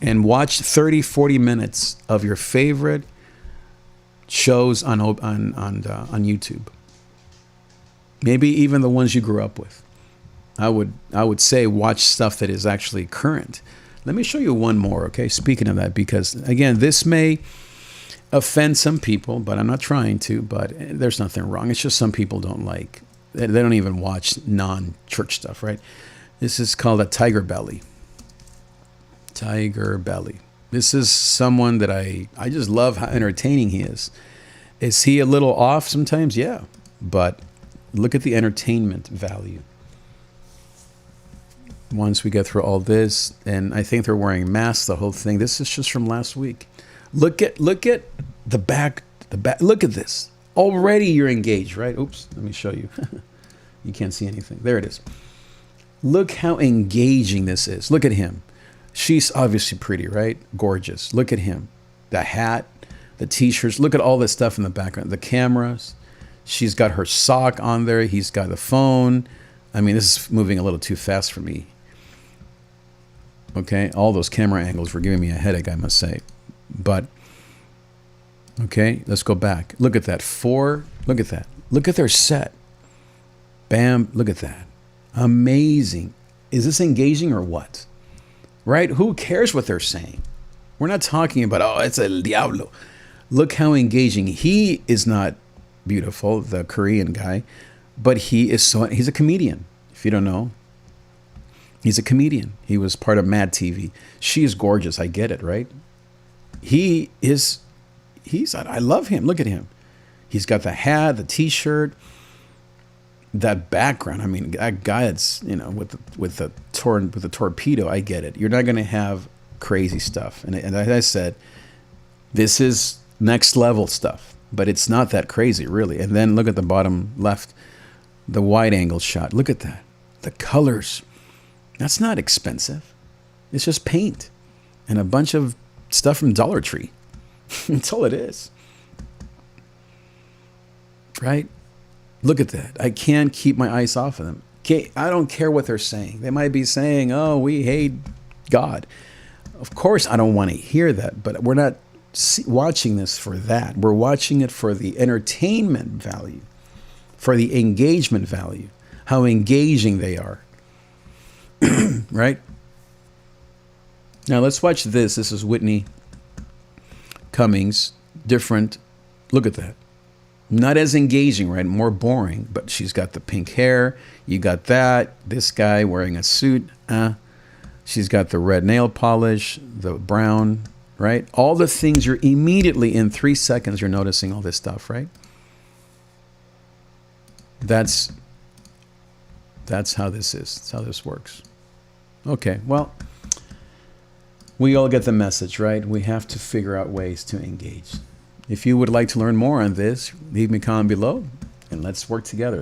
And watch 30, 40 minutes of your favorite shows on YouTube. Maybe even the ones you grew up with. I would say watch stuff that is actually current. Let me show you one more, okay? Speaking of that, because again, this may offend some people, but I'm not trying to, but there's nothing wrong. It's just some people don't like, they don't even watch non-church stuff, right? This is called a Tiger Belly. Tiger Belly. This is someone that I just love how entertaining he is. Is he a little off sometimes? Yeah, but look at the entertainment value. Once we get through all this, and I think they're wearing masks, the whole thing. This is just from last week. Look at the back. Look at this. Already you're engaged, right? Oops, let me show you. You can't see anything. There it is. Look how engaging this is. Look at him. She's obviously pretty, right? Gorgeous. Look at him. The hat, the t-shirts. Look at all this stuff in the background. The cameras. She's got her sock on there. He's got the phone. I mean, this is moving a little too fast for me. Okay, all those camera angles were giving me a headache, I must say. But, okay, let's go back. Look at that. Look at that. Look at their set. Bam. Look at that. Amazing. Is this engaging or what? Right? Who cares what they're saying? We're not talking about, oh, it's el diablo. Look how engaging. He is not beautiful, the Korean guy, but he's a comedian. If you don't know, he's a comedian. He was part of Mad TV. She is gorgeous. I get it, right? I love him. Look at him. He's got the hat, the t-shirt, that background. I mean, that guy that's, with the torpedo, I get it. You're not going to have crazy stuff. And as I said, this is next level stuff, but it's not that crazy really. And then look at the bottom left, the wide angle shot. Look at that. The colors. That's not expensive. It's just paint and a bunch of stuff from Dollar Tree. That's all it is. Right? Look at that. I can't keep my eyes off of them. I don't care what they're saying. They might be saying, oh, we hate God. Of course, I don't want to hear that, but we're not watching this for that. We're watching it for the entertainment value, for the engagement value, how engaging they are. Right? Now let's watch this. This is Whitney Cummings. Different. Look at that. Not as engaging, right? More boring, but she's got the pink hair. You got that. This guy wearing a suit. She's got the red nail polish, the brown, right? All the things you're immediately in 3 seconds, you're noticing all this stuff, right? That's how this is. That's how this works. Okay, well, we all get the message, right? We have to figure out ways to engage. If you would like to learn more on this, leave me a comment below and let's work together.